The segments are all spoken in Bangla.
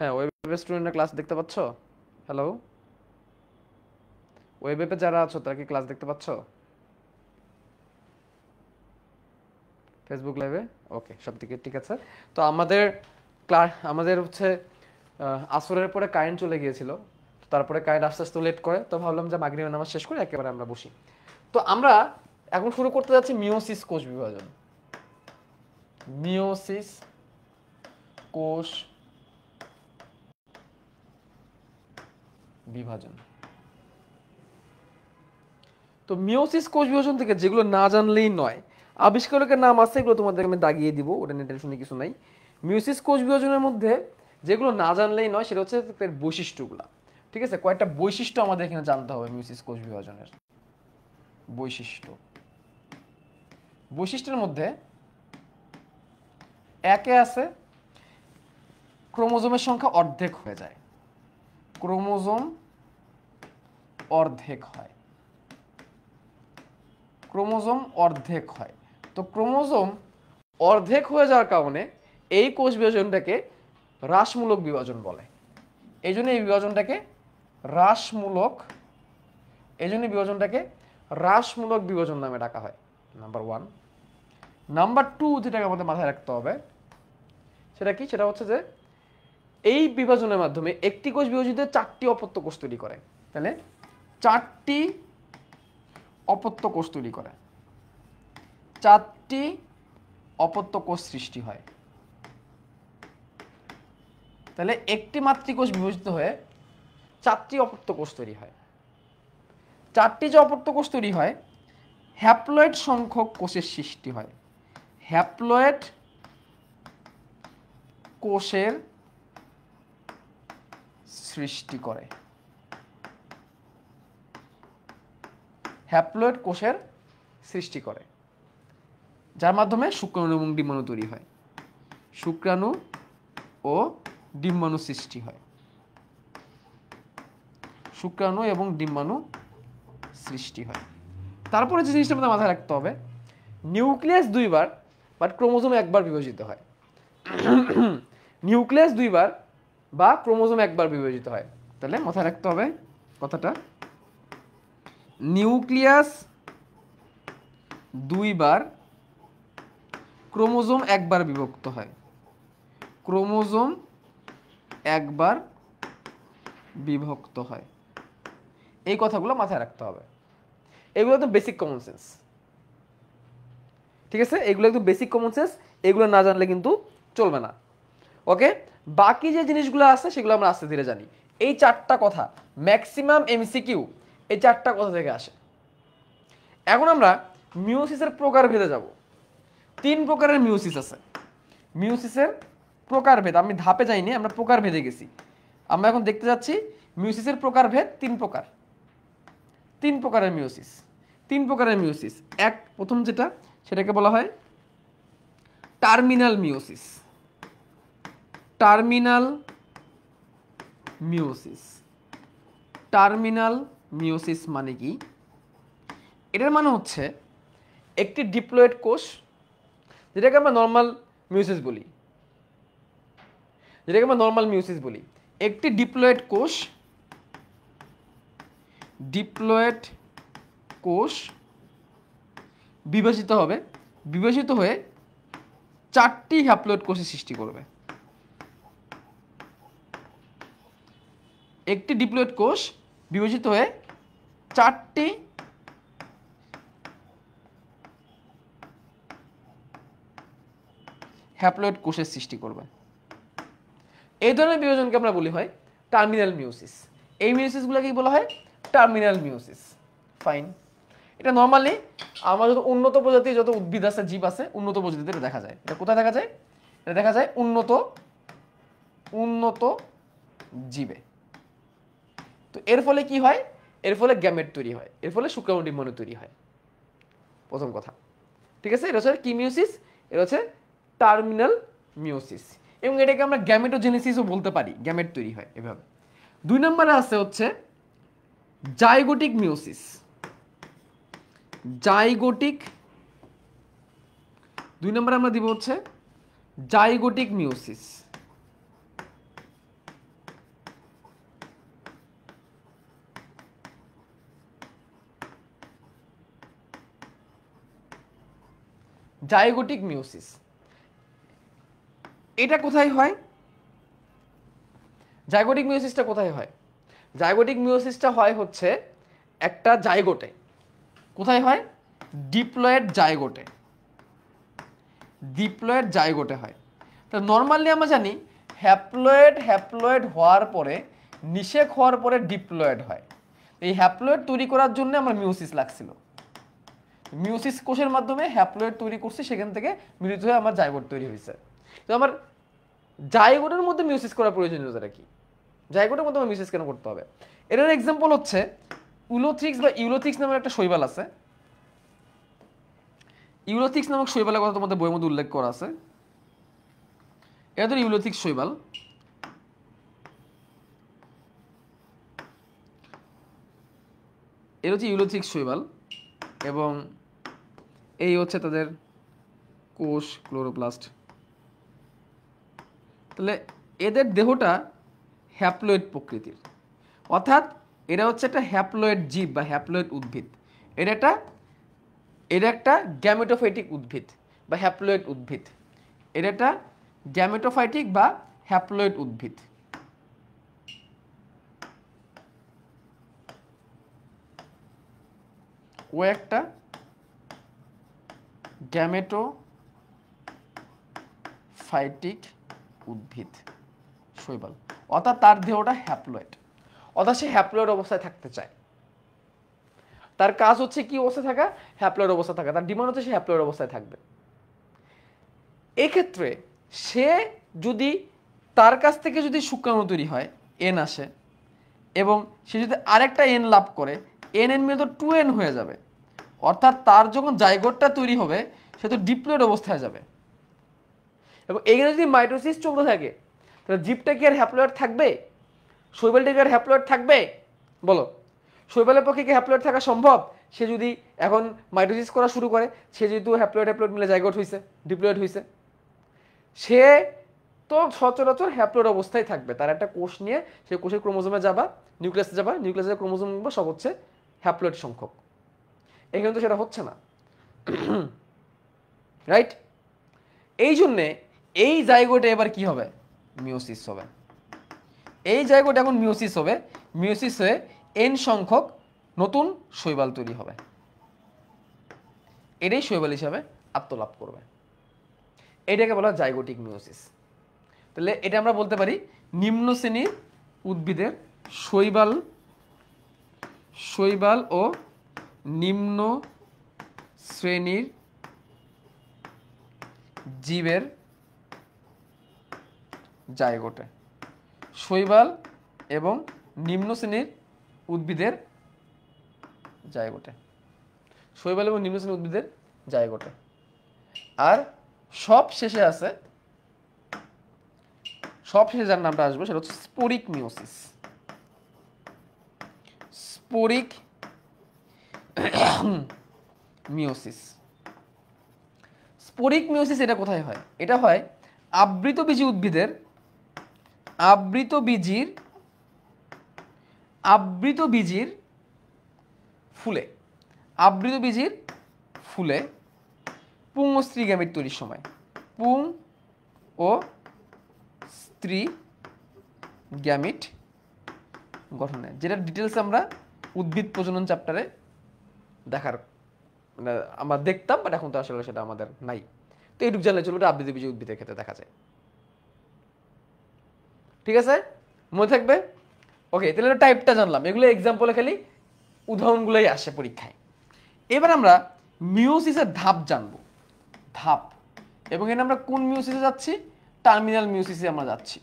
হ্যাঁ, ওয়েব স্টুডেন্টরা ক্লাস দেখতে পাচ্ছ? হ্যালো, ওয়েবে যারা আছো তারা কি ক্লাস দেখতে পাচ্ছ? ফেসবুক লাইভে? ওকে, সব দিকে ঠিক আছে। তো আমাদের হচ্ছে আসরের পরে কারেন্ট চলে গিয়েছিল, তারপরে কারেন্ট আস্তে আস্তে লেট করে, তো ভাবলাম যে মাগরিবের নামাজ শেষ করে একেবারে আমরা বসি। তো আমরা এখন শুরু করতে যাচ্ছি মিওসিস কোষ বিভাজন। মিওসিস কোষ বিভাজন। তো মিওসিস কোষ বিভাজন থেকে যেগুলো না জানলেই নয়, আবিষ্কারকের নাম আছে, এগুলো তোমাদের আমি দাগিয়ে দিব, ওটা নিয়ে টেনশনে কিছু নাই। মিওসিস কোষ বিভাজনের মধ্যে যেগুলো না জানলেই নয় সেটা হচ্ছে এর বৈশিষ্ট্যগুলা। ঠিক আছে, কয়েকটা বৈশিষ্ট্য আমাদের এখানে জানতে হবে মিওসিস কোষ বিভাজনের। বৈশিষ্ট্যের মধ্যে একে আছে ক্রোমোজোমের সংখ্যা অর্ধেক হয়ে যায়। ক্রোমোজোম অর্ধেক হয়। ক্রোমোজোম অর্ধেক হয়। তো ক্রোমোজোম অর্ধেক হয়ে যাওয়ার কারণে এই কোষ বিভাজনটাকে হ্রাসমূলক বিভাজন বলে। এই জন্য এই বিভাজনটাকে হ্রাসমূলক বিভাজন নামে ডাকা হয়। নাম্বার 1। নাম্বার 2 যেটাকে আমাদের মাথায় রাখতে হবে সেটা কি? সেটা হচ্ছে যে এই বিভাজনের মাধ্যমে একটি কোষ বিভাজিত 4টি অপত্য কোষ তৈরি করে। তাহলে 4টি অপত্য কোষ তৈরি করে, 4টি অপত্য কোষ সৃষ্টি হয়। তাহলে একটি মাতৃকোষ বিভাজিত হয়ে 4টি অপত্য কোষ তৈরি হয়। 4টি যে অপত্য কোষ তৈরি হয়, হ্যাপ্লয়েড সংখ্যক কোষের সৃষ্টি হয়। হ্যাপ্লয়েড কোষের সৃষ্টি করে। হ্যাপ্লয়েড কোষের সৃষ্টি করে, যার মাধ্যমে শুক্রাণু এবং ডিম্বাণু তৈরি হয়। শুক্রাণু ও ডিম্বাণু সৃষ্টি হয়। শুক্রাণু এবং ডিম্বাণু সৃষ্টি হয়। তারপরে যে জিনিসটা আমাদের মাথায় রাখতে হবে, নিউক্লিয়াস 2বার বাট ক্রোমোজোম একবার বিভাজিত হয়। নিউক্লিয়াস 2বার বা ক্রোমোজোম একবার বিভাজিত হয়। তাহলে মাথায় রাখতে হবে কথাটা, নিউক্লিয়াস 2বার, ক্রোমোজোম একবার বিভক্ত হয়। ক্রোমোজোম একবার বিভক্ত হয়। এই কথাগুলো মাথায় রাখতে হবে। এগুলো তো বেসিক কমন সেন্স। ঠিক আছে, এগুলো একদম বেসিক কমন সেন্স, এগুলো না জানলে কিন্তু চলবে না। ওকে, বাকি যে জিনিসগুলো আছে সেগুলো আমরা আস্তে ধীরে জানি। এই 4টা কথা ম্যাক্সিমাম এমসিকিউ এই 4টা কথা থেকে আসে। এখন আমরা মিওসিসের প্রকারভেদে যাব। 3 প্রকারের মিওসিস আছে। মিওসিসের প্রকারভেদ আমি ধাপে যাইনি, আমরা প্রকারভেদে গেছি। আমরা এখন দেখতে যাচ্ছি মিওসিসের প্রকারভেদ 3 প্রকার। 3 প্রকারের মিওসিস। 3 প্রকারের মিওসিস। প্রথম যেটা, সেটাকে বলা হয় terminal meiosis. Terminal meiosis. Terminal meiosis মানে কি? এটার মানে হচ্ছে একটি ডিপ্লয়েড কোষ, যেটাকে আমরা নর্মাল মিওসিস বলি, একটি ডিপ্লয়েড কোষ বিভাজিত হবে, বিভাজিত হয়ে 4টি হ্যাপ্লয়েড কোষের সৃষ্টি করবে। একটি ডিপ্লয়েড কোষ বিভাজিত হয়ে 4টি হ্যাপ্লয়েড কোষের সৃষ্টি করবে। এই ধরনের বিভাজনকে আমরা বলি হয় টার্মিনাল মিওসিস। এই মিওসিসগুলোকে বলা হয় টার্মিনাল মিওসিস। ফাইন। এটা নর্মালি আমার যত উন্নত প্রজাতির যত উদ্ভিদ আছে, জীব আছে, উন্নত প্রজাতিতে এটা দেখা যায়। এটা কোথায় দেখা যায়? এটা দেখা যায় উন্নত জীবে। তো এর ফলে কি হয়? এর ফলে গ্যামেট তৈরি হয়, এর ফলে শুক্রাণু ডিম্বাণু তৈরি হয়। প্রথম কথা, ঠিক আছে? এটা হচ্ছে কি মিওসিস? এটা হচ্ছে টার্মিনাল মিওসিস, এবং এটাকে আমরা গ্যামেটোজেনেসিসও বলতে পারি। গ্যামেট তৈরি হয় এভাবে। 2 নম্বরে আছে হচ্ছে জাইগোটিক মিওসিস। জাইগোটিক 2 নম্বরে আমরা দিব হচ্ছে জাইগোটিক মিওসিস। জাইগোটিক মিওসিস এটা কোথায় হয়? জাইগোটিক মিওসিসটা কোথায় হয়? জাইগোটিক মিওসিসটা হয় হচ্ছে একটা জাইগোটে। কোথায় হয়? ডিপ্লয়েড জাইগোটে। ডিপ্লয়েড জাইগোটে হয়। তো নর্মালি আমরা জানি হ্যাপ্লয়েড হওয়ার পরে, নিষেক হওয়ার পরে ডিপ্লয়েড হয়। এই হ্যাপ্লয়েড তৈরি করার জন্য আমার মিওসিস লাগছিল। মিওসিস কোষের মাধ্যমে হ্যাপ্লয়েড তৈরি করছি, সেখান থেকে মিলিত হয়ে আমার জাইগোট তৈরি হয়েছে। তো আমার জাইগোটের মধ্যে মিওসিস করার প্রয়োজনীয়তাটা কি? জাইগোটের মধ্যে মিওসিস কেন করতে হবে? এটার এক্সাম্পল হচ্ছে উলোথ্রিক্স বা ইউলোথ্রিক্স নামের একটা শৈবাল আছে। ইউলোথ্রিক্স নামক শৈবালের কথা তোমাদের বইয়ের মধ্যে উল্লেখ করা আছে। এটা তো ইউলোথ্রিক্স শৈবাল। এটা হচ্ছে ইউলোথ্রিক্স শৈবাল এবং এই হচ্ছে তাদের কোষ, ক্লোরোপ্লাস্ট। তাহলে এদের দেহটা হ্যাপ্লয়েড প্রকৃতির, অর্থাৎ এটা হচ্ছে একটা হ্যাপ্লয়েড জীব বা হ্যাপ্লয়েড উদ্ভিদ। এটা একটা গ্যামেটোফাইটিক উদ্ভিদ বা হ্যাপ্লয়েড উদ্ভিদ। এটা একটা গ্যামেটোফাইটিক বা হ্যাপ্লয়েড উদ্ভিদ। ও একটা গ্যামেটোফাইটিক উদ্ভিদ শৈবাল, অর্থাৎ তার দেহটা হ্যাপ্লয়েড, অর্থাৎ সে হ্যাপ্লয়েড অবস্থায় থাকতে চায়। তার কাজ হচ্ছে কি অবস্থায় থাকা? হ্যাপ্লয়েড অবস্থায় থাকা। তার ডিমান্ড হচ্ছে সে হ্যাপ্লয়েড অবস্থায় থাকবে। এক্ষেত্রে সে যদি তার কাছ থেকে যদি শুক্রাণু তৈরি হয়, এন আসে, এবং সে যদি আরেকটা এন লাভ করে, এন মিলে তো 2n হয়ে যাবে। অর্থাৎ তার যখন জাইগোটটা তৈরি হবে সে তো ডিপ্লয়েড অবস্থায় যাবে। এবং এখানে যদি মাইটোসিস চলতে থাকে তাহলে জীবটা কি আর হ্যাপ্লয়েড থাকবে? শৈবালটা কি আর হ্যাপ্লয়েড থাকবে? বলো, শৈবালের পক্ষে কি হ্যাপ্লয়েড থাকা সম্ভব? সে যদি এখন মাইটোসিস করা শুরু করে, সে যেহেতু হ্যাপ্লয়েড মিলে জাইগোট হয়েছে, ডিপ্লয়েড হয়েছে, সে তো সচরাচর হ্যাপ্লয়েড অবস্থায় থাকবে। তার একটা কোষ নিয়ে সেই কোষের ক্রোমোজোমে যাবা, নিউক্লিয়াসে যাবা, নিউক্লিয়াসের ক্রোমোজোম সব হচ্ছে হ্যাপ্লয়েড সংখ্যক। এখানে তো সেটা হচ্ছে না, রাইট? এই জন্যে এই জাইগোটে এবার কি হবে? মিওসিস হবে। এই জাইগোটে এখন মিওসিস হবে। মিওসিস হয়ে এন সংখ্যক নতুন শৈবাল তৈরি হবে। এটাই শৈবাল হিসাবে আত্মলাভ করবে। এটাকে বলা হয় জাইগোটিক মিওসিস। তাহলে এটা আমরা বলতে পারি নিম্ন শ্রেণীর উদ্ভিদের শৈবাল ও নিম্ন শ্রেণীর জীবের জাইগোটে। শৈবাল এবং নিম্ন শ্রেণীর উদ্ভিদের জাইগোটে। শৈবাল এবং নিম্ন শ্রেণীর উদ্ভিদের জাইগোটে। আর সব শেষে আছে, সব শেষে যার নামটা আসবে সেটা হচ্ছে sporic meiosis. Sporic meiosis. Sporic meiosis এটা কোথায় হয়? এটা হয় আবৃতবীজী উদ্ভিদের আবৃতবীজির ফুলে। আবৃতবীজির ফুলে পুং ও স্ত্রী গ্যামেট তৈরির সময়। পুং ও স্ত্রী গ্যামিট গঠনে, যেটা ডিটেলস আমরা উদ্ভিদ প্রজনন চ্যাপ্টারে দেখার আমরা দেখতাম, বাট এখন তো আসলে সেটা আমাদের নাই। তো এইটুকু জানলে চলবে, আবৃতবীজী উদ্ভিদের ক্ষেত্রে দেখা যায়। ঠিক আছে, মনে থাকবে? ওকে, তাহলে টাইপটা জানলাম। এগুলো এক্সাম্পলে খালি উদাহরণগুলোই আসে পরীক্ষায়। এবার আমরা মিওসিসের ধাপ জানবো। ধাপ, এবং এখানে আমরা কোন মিওসিসে যাচ্ছি? টার্মিনাল মিওসিসে আমরা যাচ্ছি।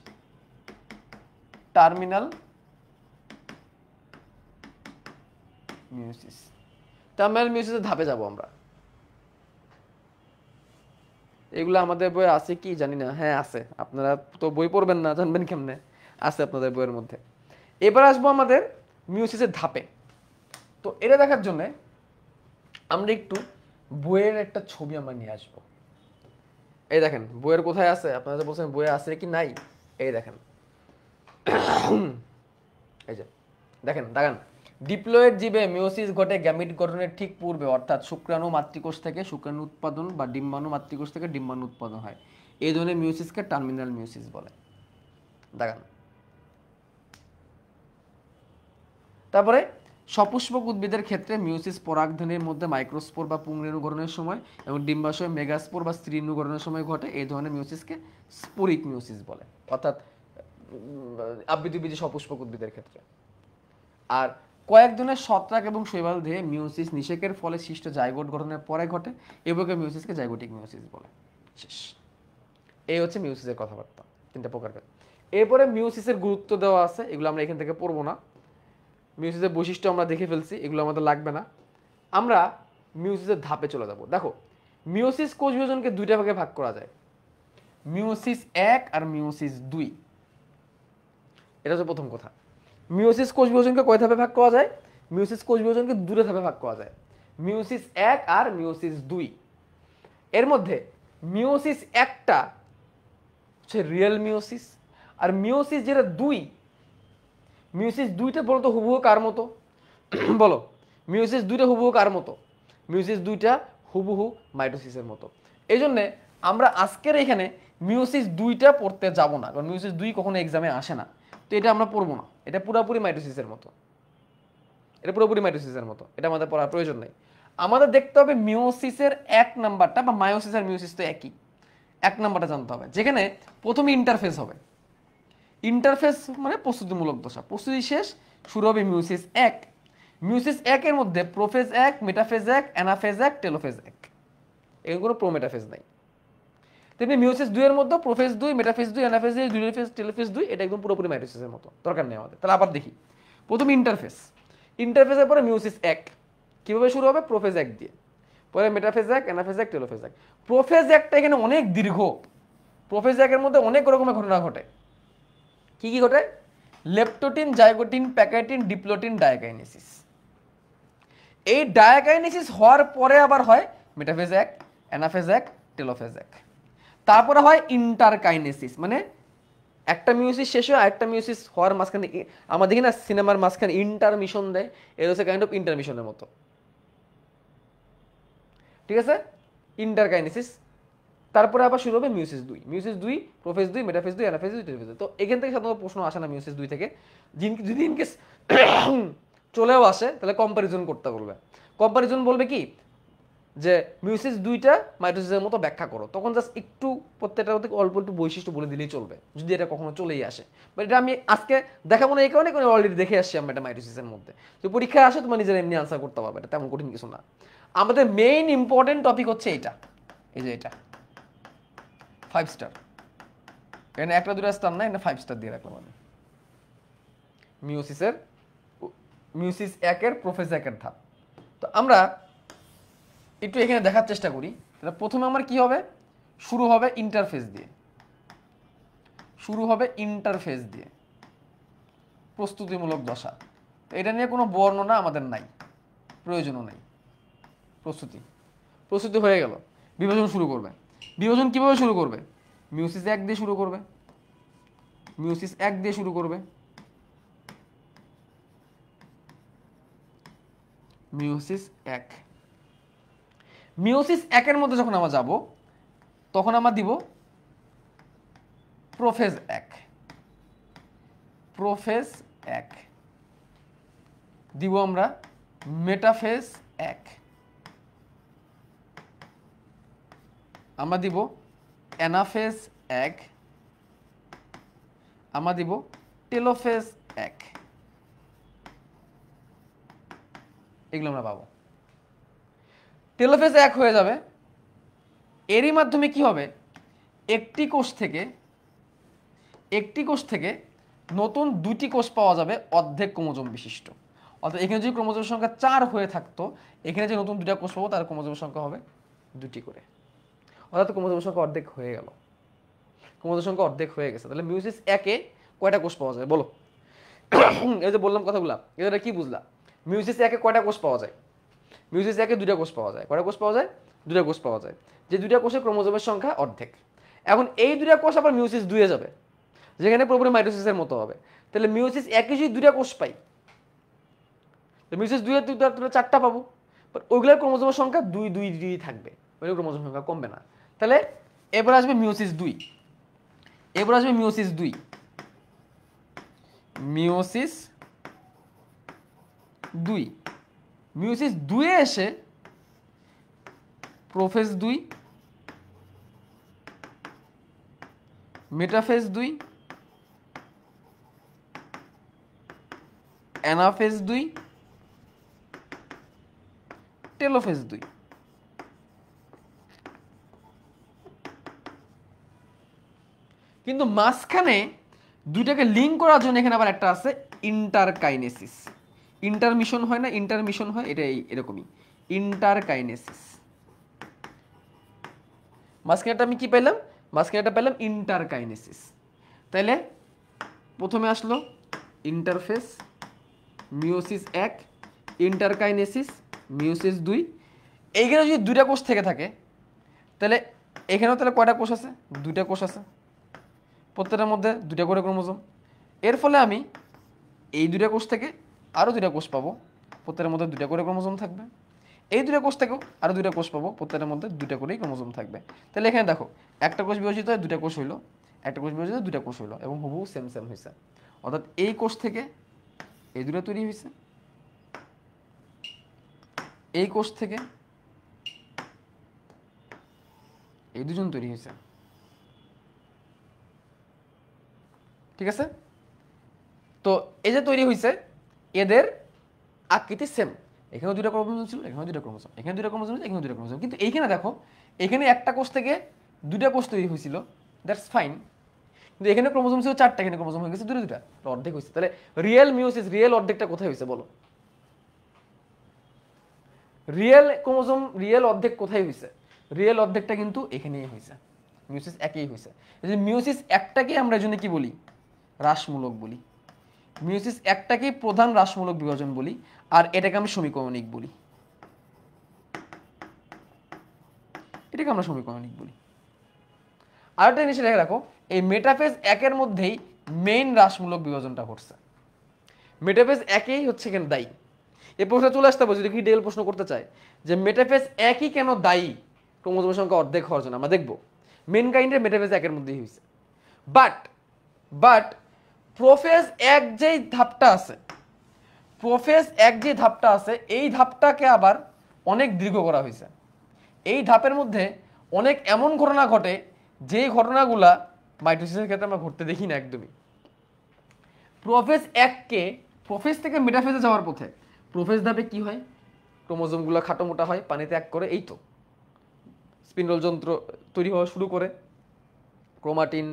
Terminal meiosis. টার্মিনাল মিওসিসের ধাপে যাব আমরা। এগুলো আমাদের বইয়ে আছে কি জানি না। হ্যাঁ আছে, আপনারা তো বই পড়বেন না, জানবেন কেমনে? আছে আপনাদের বইয়ের মধ্যে। এবার আসবো আমাদের মিওসিসের ধাপে। তো এটা দেখার জন্য আমরা একটু বইয়ের একটা ছবি আমরা নিয়ে আসবো। এই দেখেন, বইয়ের কোথায় আছে? আপনারা বলছেন বইয়ে আছে কি নাই, এই দেখেন, এই যে দেখেন, দেখান ডিপ্লয়েড জীবে মিওসিস ঘটে গ্যামিট গঠনের ঠিক পূর্বে, অর্থাৎ শুক্রাণু মাতৃকোষ থেকে শুক্রাণু উৎপাদন বা ডিম্বাণু মাতৃকোষ থেকে ডিম্বাণু উৎপাদন হয়। এই ধরনের মিওসিসকে টার্মিনাল মিওসিস বলে। দেখান। তারপরে সপুষ্পক উদ্ভিদের ক্ষেত্রে মিওসিস পরাগধানীর মধ্যে মাইক্রোস্পোর বা পুংরেণু গঠনের সময় এবং ডিম্বাশয়ে মেগাস্পোর বা স্ত্রীণু গঠনের সময় ঘটে। এই ধরনের মিওসিসকে স্পোরিক মিওসিস বলে, অর্থাৎ আবৃতবীজী সপুষ্পক উদ্ভিদের ক্ষেত্রে। আর কয়েক ধরনের ছত্রাক এবং শৈবাল দেহে মিওসিস নিষেকের ফলে সৃষ্ট জাইগোট গঠনের পরে ঘটে, এবং মিওসিসকে জাইগোটিক মিওসিস বলে। শেষ। এই হচ্ছে মিওসিসের কথাবার্তা, তিনটা প্রকার। এরপরে মিওসিসের গুরুত্ব দেওয়া আছে, এগুলো আমরা এখান থেকে পড়বো না। মিওসিসের বৈশিষ্ট্য আমরা দেখে ফেলছি, এগুলো আমাদের লাগবে না। আমরা মিওসিসের ধাপে চলে যাব। দেখো, মিওসিস কোষ বিভাজনকে দুইটা ভাগে ভাগ করা যায়, মিওসিস 1 আর মিওসিস 2। এটা হচ্ছে প্রথম কথা। মিওসিস কোষ বিভাজনকে কয় ধাপে ভাগ করা যায়? মিওসিস কোষ বিভাজনকে দুটো ধাপে ভাগ করা যায়, মিওসিস 1 আর মিওসিস 2। এর মধ্যে মিওসিস 1টা হচ্ছে রিয়েল মিওসিস, আর মিওসিস যেটা 2, মিওসিস 2টা বলো তো হুবহু কার মতো? বলো, মিওসিস 2টা হুবহু কার মতো? মিওসিস 2টা হুবহু মাইটোসিসের মতো। এই জন্যে আমরা আজকের এখানে মিওসিস 2টা পড়তে যাব না, কারণ মিওসিস 2 কখনো এক্সামে আসে না, তো এটা আমরা পড়বো না। এটা পুরোপুরি মাইটোসিসের মতো, এটা পুরোপুরি মাইটোসিসের মতো, এটা আমাদের পড়ার প্রয়োজন নেই। আমাদের দেখতে হবে মিওসিসের 1 নাম্বারটা, বা মায়োসিস আর মিওসিস তো একই, 1 নাম্বারটা জানতে হবে, যেখানে প্রথমে ইন্টারফেস হবে। ইন্টারফেস মানে প্রস্তুতিমূলক দশা, প্রস্তুতি শেষ, শুরু হবে মিওসিস 1। মিওসিস 1 এর মধ্যে প্রোফেজ 1, মেটাফেজ 1, অ্যানাফেজ 1, টেলোফেজ 1, এর কোনো প্রোমেটাফেজ নাই। তেমনি মিওসিস 2 এর মধ্যে প্রোফেজ 2, মেটাফেজ 2, অ্যানাফেজ 2, দুইফেজ, টেলোফেজ 2, এটা একদম পুরোপুরি মাইটোসিসের মতো, দরকার নেই আমাদের। তাহলে আবার দেখি, প্রথম ইন্টারফেস, ইন্টারফেসের পরে মিওসিস 1 কিভাবে শুরু হবে? প্রোফেজ 1 দিয়ে, পরে মেটাফেজ 1, অ্যানাফেজ 1, টেলোফেজ 1। প্রোফেজ 1টা এখানে অনেক দীর্ঘ, প্রোফেজ 1 এর মধ্যে অনেক রকমের ঘটনা ঘটে। কি কি ঘটে? Leptotene, zygotene, pachytene, diplotene, diakinesis. এই ডায়াকাইনেসিস হওয়ার পরে আবার হয় মেটাফেজ 1, অ্যানাফেজ 1, টেলোফেজ 1। তারপরে হয় ইন্টারকাইনেসিস, মানে একটা মিওসিস শেষ হয় আরেকটা মিওসিস হওয়ার মাঝখানে, আমাদের দেখি না সিনেমার মাঝখানে ইন্টারমিশন দেয়, এর হচ্ছে কাইন্ড অফ ইন্টারমিশনের মতো, ঠিক আছে? ইন্টারকাইনেসিস। তারপরে আবার শুরু হবে meiosis 2, meiosis 2, prophase 2, metaphase 2, anaphase 2, telophase 2। তো এখান থেকে সাধারণত প্রশ্ন আসে না মিওসিস 2 থেকে। যদি ইনকেস চলেও আসে তাহলে কম্পারিজন করতে বলবে। কম্পারিজন বলবে কি, যে মিওসিস 2টা মাইটোসিসের মতো ব্যাখ্যা করো, তখন জাস্ট একটু প্রত্যেকটার মধ্যে অল্প একটু বৈশিষ্ট্য বলে দিলেই চলবে, যদি এটা কখনো চলেই আসে। বাট এটা আমি আজকে দেখাবো না, এই কারণে অলরেডি দেখে আসছি আমরা এটা মাইটোসিসের মধ্যে। তো পরীক্ষায় আসে তোমার নিজের এমনি আনসার করতে পারবে, এটা তেমন কঠিন কিছু না। আমাদের মেইন ইম্পর্টেন্ট টপিক হচ্ছে এটা, এই যে এটা 5 স্টার, এখানে একটা দুটা স্টার না, এটা 5 স্টার দিয়ে রাখলাম আমি। মিওসিস 1 এর প্রোফেজ 1 এর ধাপ। তো আমরা একটু এখানে দেখার চেষ্টা করি। তাহলে প্রথমে আমার কি হবে? শুরু হবে ইন্টারফেস দিয়ে, শুরু হবে ইন্টারফেস দিয়ে, প্রস্তুতিমূলক দশা। এটা নিয়ে কোনো বর্ণনা আমাদের নাই, প্রয়োজনও নাই। প্রস্তুতি হয়ে গেল, বিভাজন শুরু করবে। বিভাজন কিভাবে শুরু করবে? মিওসিস 1 দিয়ে শুরু করবে, মিওসিস 1 দিয়ে শুরু করবে, মিওসিস 1। মিওসিস 1 এর মধ্যে যখন আমরা যাব, তখন আমরা দিব প্রোফেজ 1, প্রোফেজ 1 দিব আমরা, মেটাফেজ 1 আমরা দিব, অ্যানাফেজ 1 আমরা দিব, টেলোফেজ 1, এগুলো আমরা পাবো। টেলোফেজ 1 হয়ে যাবে, এরই মাধ্যমে কি হবে? একটি কোষ থেকে নতুন 2টি কোষ পাওয়া যাবে অর্ধেক ক্রোমোজোম বিশিষ্ট। অর্থাৎ এখানে যদি ক্রোমোজোমের সংখ্যা 4 হয়ে থাকতো, এখানে যে নতুন 2টা কোষ পাবো তার ক্রোমোজোমের সংখ্যা হবে 2টি করে, অর্থাৎ ক্রোমোজোমের সংখ্যা অর্ধেক হয়ে গেল, ক্রোমোজোমের সংখ্যা অর্ধেক হয়ে গেছে। তাহলে মিওসিস 1 এ কয়টা কোষ পাওয়া যায় বলো? এই যে বললাম কথাগুলা, এটা কি বুঝলা? মিওসিস 1 এ কয়টা কোষ পাওয়া যায়? মিওসিস 1 এ 2টা কোষ পাওয়া যায়। কয়টা কোষ পাওয়া যায়? 2টা কোষ পাওয়া যায়, যে 2টা কোষে ক্রোমোজোমের সংখ্যা অর্ধেক। এখন এই 2টা কোষ আবার মিওসিস 2 এ যাবে, যেখানে পুরোপুরি মাইটোসিসের মতো হবে। তাহলে মিওসিস 1 এ যদি 2টা কোষ পাই, মিউসিস 2 এর তোমরা 4টা পাবো, বাট ওইগুলোর ক্রোমোজোমের সংখ্যা 2 2 2 থাকবে, ওই ক্রোমোজোম সংখ্যা কমবে না। তাহলে এবার আসবে মিউসিস 2, এবার আসবে মিউসিস 2, মিউসিস 2, মিউসিস 2 এ এসে প্রোফেজ 2, মেটাফেজ 2, অ্যানাফেজ 2, টেলোফেজ 2। কিন্তু মাঝখানে দুইটাকে লিঙ্ক করার জন্য এখানে আবার একটা আছে ইন্টারকাইনেসিস। ইন্টারমিশন হয় না, ইন্টারমিশন হয়, এটা এরকমই ইন্টারকাইনেসিস। মাঝখানেটা আমি কি পেলাম, মাঝখানেটা পেলাম ইন্টারকাইনেসিস। তাইলে প্রথমে আসলো ইন্টারফেস, মিওসিস 1, ইন্টারকাইনেসিস, মিওসিস 2। এইখানে যদি দুইটা কোষ থেকে থাকে তাহলে এখানেও তাহলে কয়টা কোষ আছে, দুইটা কোষ আছে, প্রত্যেকটার মধ্যে দুইটা করে ক্রোমোজোম। এর ফলে আমি এই দুইটা কোষ থেকে আরও দুইটা কোষ পাবো, প্রত্যেকটার মধ্যে দুইটা করে ক্রোমোজোম থাকবে। এই দুইটা কোষ থেকেও আরও দুইটা কোষ পাবো, প্রত্যেকটার মধ্যে দুইটা করেই ক্রোমোজোম থাকবে। তাহলে এখানে দেখো একটা কোষ বিভাজিত হয় দুইটা কোষ হইলো, একটা কোষ বিভাজিত দুইটা কোষ হইলো, এবং হুবহু সেম সেম হয়েছে। অর্থাৎ এই কোষ থেকে এই দুটো তৈরি হয়েছে, এই কোষ থেকে এই দুজন তৈরি হয়েছে। ঠিক আছে? তো এই যে তৈরি হয়েছে এদের আকৃতি সেম, এখানেও দুইটা ক্রোমোজোম ছিল, এখানেও দুইটা ক্রোমোজোম, এখানে দুইটা ক্রোমোজোম, এখানে দুইটা ক্রোমোজোম। কিন্তু এইখানে দেখো এখানে একটা কোষ থেকে দুইটা কোষ তৈরি হয়েছিল, দ্যাটস ফাইন। কিন্তু এখানে ক্রোমোজোম ছিল 4টা, এখানে ক্রোমোজোম হয়ে গেছে দুটা, অর্ধেক হয়েছে। তাহলে রিয়েল মিওসিস, রিয়েল অর্ধেকটা কোথায় হয়েছে বলো? রিয়েল ক্রোমোজোম, রিয়েল অর্ধেক কোথায় হয়েছে? রিয়েল অর্ধেকটা কিন্তু এখানেই হয়েছে, মিওসিস 1-এই হয়েছে। এই যে মিওসিস 1টাকে আমরা এজন্য কি বলি? হ্রাসমূলক বলি। মিওসিস 1টাকেই প্রধান হ্রাসমূলক বিভাজন বলি, আর এটাকে আমরা সমীকরণিক বলি। এটাকে আমরা সমীকরণিক বলি। আরেকটা জিনিস দেখে রাখো, এই মেটাফেজ 1-এর মধ্যেই মেইন হ্রাসমূলক বিভাজনটা ঘটছে। মেটাফেজ 1-এই হচ্ছে কেন দায়ী? এই প্রশ্ন চলে আসতে পারে যদি কি ডেল প্রশ্ন করতে চায় যে মেটাফেজ 1-ই কেন দায়ী ক্রোমোজোমের সংখ্যা অর্ধেক হওয়ার জন্য, আমরা দেখবো মেন কাইন্ডের মেটাফেজ 1-এর মধ্যেই হয়েছে। বাট প্রোফেজ 1 যেই ধাপটা আছে, প্রোফেজ 1 যে ধাপটা আছে, এই ধাপটাকে আবার অনেক দীর্ঘ করা হয়েছে। এই ধাপের মধ্যে অনেক এমন ঘটনা ঘটে যেই ঘটনাগুলা মাইটোসিসের ক্ষেত্রে আমরা ঘটতে দেখি না একদমই। প্রোফেজ 1-কে, প্রোফেজ থেকে মেটাফেজে যাওয়ার পথে প্রোফেজ ধাপে কি হয়? ক্রোমোজোমগুলো খাটো মোটা হয়, পানি ত্যাগ করে, এই তো স্পিন্ডল যন্ত্র তৈরি হওয়া শুরু করে, chromatin,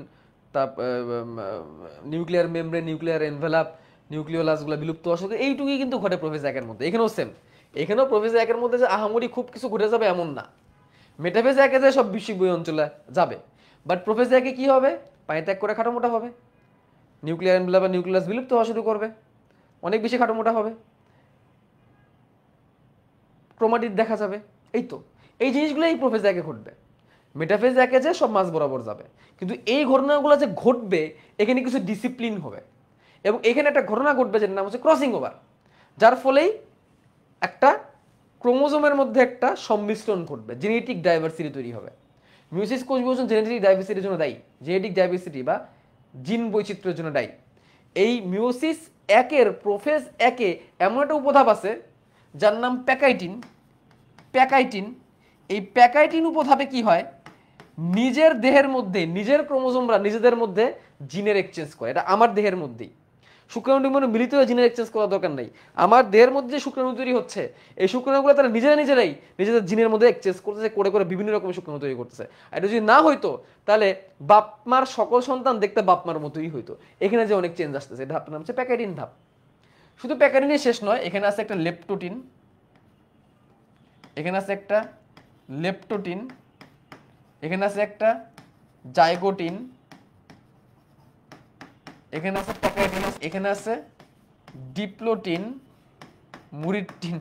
nuclear membrane, nuclear envelope, নিউক্লিওলাসগুলো বিলুপ্ত হওয়া শুরু, এইটুকুই কিন্তু ঘটে প্রোফেজ 1-এর মধ্যে। এখানেও সেম, এখানেও প্রোফেজ 1-এর মধ্যে যে আহামরি খুব কিছু ঘটে যাবে এমন না। মেটাফেজ 1-এ যে সব বিষয় অঞ্চলে যাবে, বাট প্রোফেজ 1-এ কি হবে? পানি ত্যাগ করে খাটো মোটা হবে, নিউক্লিয়ার এনভেলাপ বা নিউক্লিয়াস বিলুপ্ত হওয়া শুরু করবে, অনেক বেশি খাটো মোটা হবে, ক্রোমাটিড দেখা যাবে। এই তো এই জিনিসগুলো এই প্রোফেজ 1-এ ঘটবে। মেটাফেজ 1-এ যে সব মাঝ বরাবর যাবে, কিন্তু এই ঘটনাগুলো যে ঘটবে এখানে কিছু ডিসিপ্লিন হবে, এবং এখানে একটা ঘটনা ঘটবে যেটার নাম হচ্ছে ক্রসিং ওভার, যার ফলেই একটা ক্রোমোজোমের মধ্যে একটা সংমিশ্রণ ঘটবে, জেনেটিক ডাইভার্সিটি তৈরি হবে। মিউসিস কোষ বিভাজন জেনেটিক ডাইভার্সিটির জন্য দায়ী, জেনেটিক ডাইভার্সিটি বা জিন বৈচিত্র্যের জন্য দায়ী। এই মিওসিস 1-এর প্রোফেজ 1-এ এমন একটা উপধাপ আছে যার নাম প্যাকাইটিন। প্যাকাইটিন, এই প্যাকাইটিন উপধাপে কি হয়? নিজের দেহের মধ্যে নিজের ক্রোমোজোমরা নিজেদের মধ্যে জিনের এক্সচেঞ্জ করে। এটা আমার দেহের মধ্যেই, শুক্রাণু মানে মিলিত হয়ে জিনের এক্সচেঞ্জ করার দরকার নেই। আমার দেহের মধ্যে যে শুক্রাণু তৈরি হচ্ছে, এই শুক্রাণুগুলো তারা নিজেরাই নিজেদের জিনের মধ্যে এক্সচেঞ্জ করতেছে, করে করে বিভিন্ন রকমের শুক্রাণু তৈরি করতেছে। এটা যদি না হইতো তাহলে বাপমার সকল সন্তান দেখতে বাপমার মতোই হইতো। এখানে যে অনেক চেঞ্জ আসতেছে, এটা ধাপটার নাম হচ্ছে প্যাকাইটিন ধাপ। শুধু প্যাকাইটিনই শেষ নয়, এখানে আছে একটা লেপটোটিন, এখানে আছে একটা লেপটোটিন, এখানে আছে একটা জাইগোটিন, এখানে আছে প্যাকাইটিন, এখানে আছে ডিপ্লোটিন, মুরিটিন,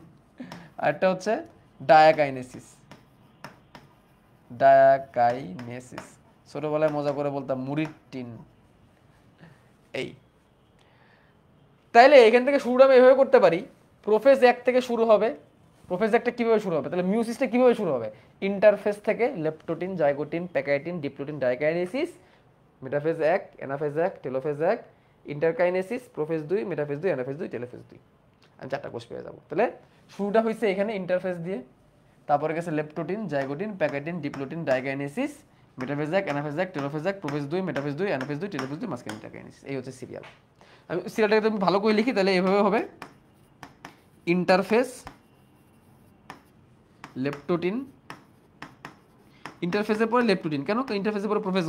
আর একটা হচ্ছে ডায়াকাইনেসিস। ডায়াকাইনেসিস ছোটবেলায় মজা করে বলতাম মুরিটিন। এই তাইলে এখান থেকে শুরুটা আমি এভাবে করতে পারি প্রোফেজ 1 থেকে শুরু হবে। প্রোফেজ 1টা কিভাবে শুরু হবে, তাহলে মিউসিসটা কিভাবে শুরু হবে? ইন্টারফেজ থেকে leptotene, zygotene, pachytene, diplotene, diakinesis, metaphase 1, anaphase 1, telophase 1, interkinesis, prophase 2, metaphase 2, anaphase 2, telophase 2। আমি 4টা কোষ পেয়ে যাব। তাহলে শুরুটা হয়েছে এখানে ইন্টারফেজ দিয়ে, তারপরে গেছে leptotene, zygotene, pachytene, diplotene, diakinesis, metaphase 1, anaphase 1, telophase 1, prophase 2, metaphase 2, anaphase 2, telophase 2, মাঝখানে ইন্টারকাইনেসিস। এই হচ্ছে সিরিয়াল। আমি সিরিয়ালটাকে যদি ভালো করে লিখি তাহলে এভাবে হবে: ইন্টারফেস, লেপটোটিন, ইন্টারফেসের পরে লেপটোটিন। কেন? ইন্টারফেসের পরে প্রোফেজ,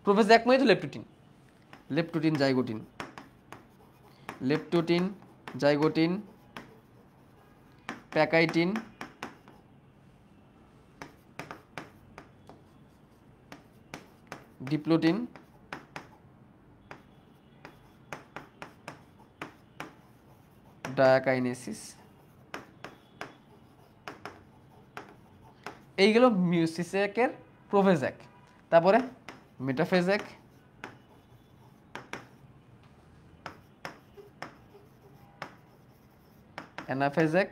প্রোফেজ 1 মানে তো leptotene, leptotene, zygotene, leptotene, zygotene, pachytene, diplotene, diakinesis. এইগুলো মিউসিস একের প্রোফেজ 1। তারপরে মেটাফেজ 1, এনাফেজ 1,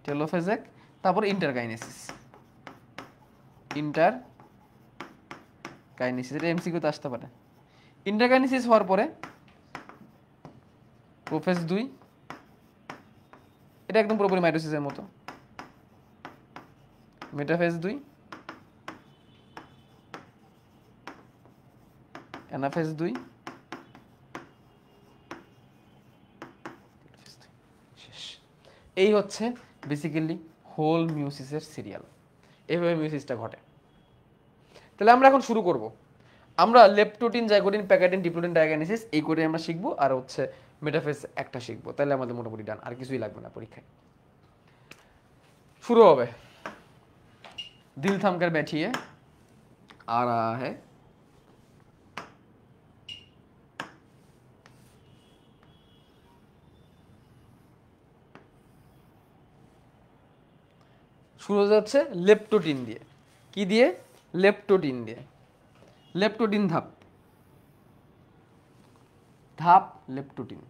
টেলোফেজ 1, তারপর ইন্টারকাইনেসিস। ইন্টারকাইনেসিস এটা এমসিকিউতে আসতে পারে। ইন্টারকাইনেসিস হওয়ার পরে প্রোফেজ 2, এটা একদম পুরোপুরি মাইটোসিসের মতো। মেটাফেজ 2, এনাফেজ 2, শেষ। এই হচ্ছে বেসিক্যালি হোল মিউসিসের সিরিয়াল। এইভাবে মিউসিসটা ঘটে। তাহলে আমরা এখন শুরু করব। আমরা leptotene, zygotene, pachytene, diplotene, diakinesis এই করে আমরা শিখবো, আর হচ্ছে মেটাফেজ 1টা শিখবো। তাহলে আমাদের মোটামুটি ডান, আর কিছুই লাগবে না পরীক্ষায়। शुरू होवे। दिल थम कर बैठिए, आ रहा है। শুরু হয়ে যাচ্ছে লেপটোটিন দিয়ে। কি দিয়ে? লেপটোটিন দিয়ে। লেপটোটিন ধাপ, ধাপ লেপটোটিন।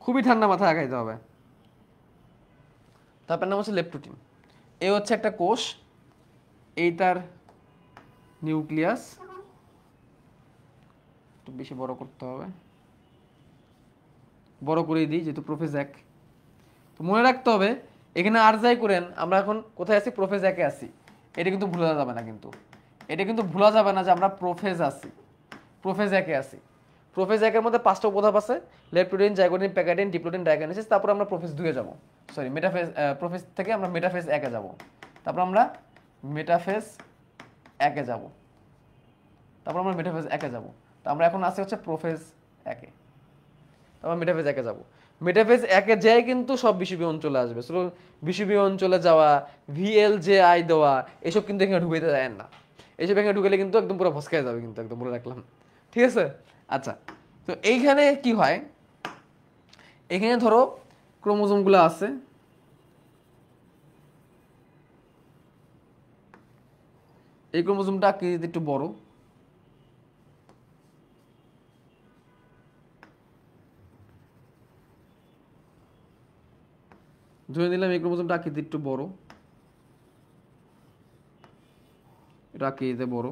খুবই ঠান্ডা মাথায় আগাইতে হবে। তারপর নাম হচ্ছে লেপটোটিন। এই হচ্ছে একটা কোষ, এইটার নিউক্লিয়াস। একটু বেশি বড় করতে হবে, বড় করে দিই যেহেতু প্রোফেজ 1। তো মনে রাখতে হবে এখানে আর যাই করেন, আমরা এখন কোথায় আছি? প্রোফেজ 1-এ আছি। এটা কিন্তু ভুলা যাবে না, কিন্তু এটা কিন্তু ভুলা যাবে না যে আমরা প্রোফেজ আছি, প্রোফেজ 1-এ আছি। প্রোফেজ 1-এর মধ্যে 5টা উপধাপ আছে: leptotene, zygotene, pachytene, diplotene, diakinesis. তারপর আমরা প্রোফেজ 2-এ যাব, সরি মেটাফেজ, প্রোফেজ থেকে আমরা মেটাফেজ 1-এ যাব। তারপর আমরা মেটাফেজ 1-এ যাব, তারপর আমরা মেটাফেজ 1-এ যাব। তো আমরা এখন আছি হচ্ছে প্রোফেজ 1-এ, তারপর মেটাফেজ 1-এ যাব। মেটাফেজ 1-এ যেয়ে কিন্তু সব বিষুবীয় অঞ্চলে আসবে। বিষুবীয় অঞ্চলে যাওয়া, VLJI দেওয়া, এসব কিন্তু এখানে ঢুকাইতে যায় না। এইসব এখানে ঢুকাইলে কিন্তু একদম পুরো ভস্কায় যাবে, কিন্তু একদম বলে রাখলাম। ঠিক আছে? আচ্ছা, তো এইখানে কি হয়? এখানে ধরো ক্রোমোজোমগুলো আছে, এই ক্রোমোজোমটা আকৃতিতে একটু বড়, ধরে নিলাম এই ক্রোমোজোমটা আকৃতি একটু বড়, এটা আকৃতিতে বড়।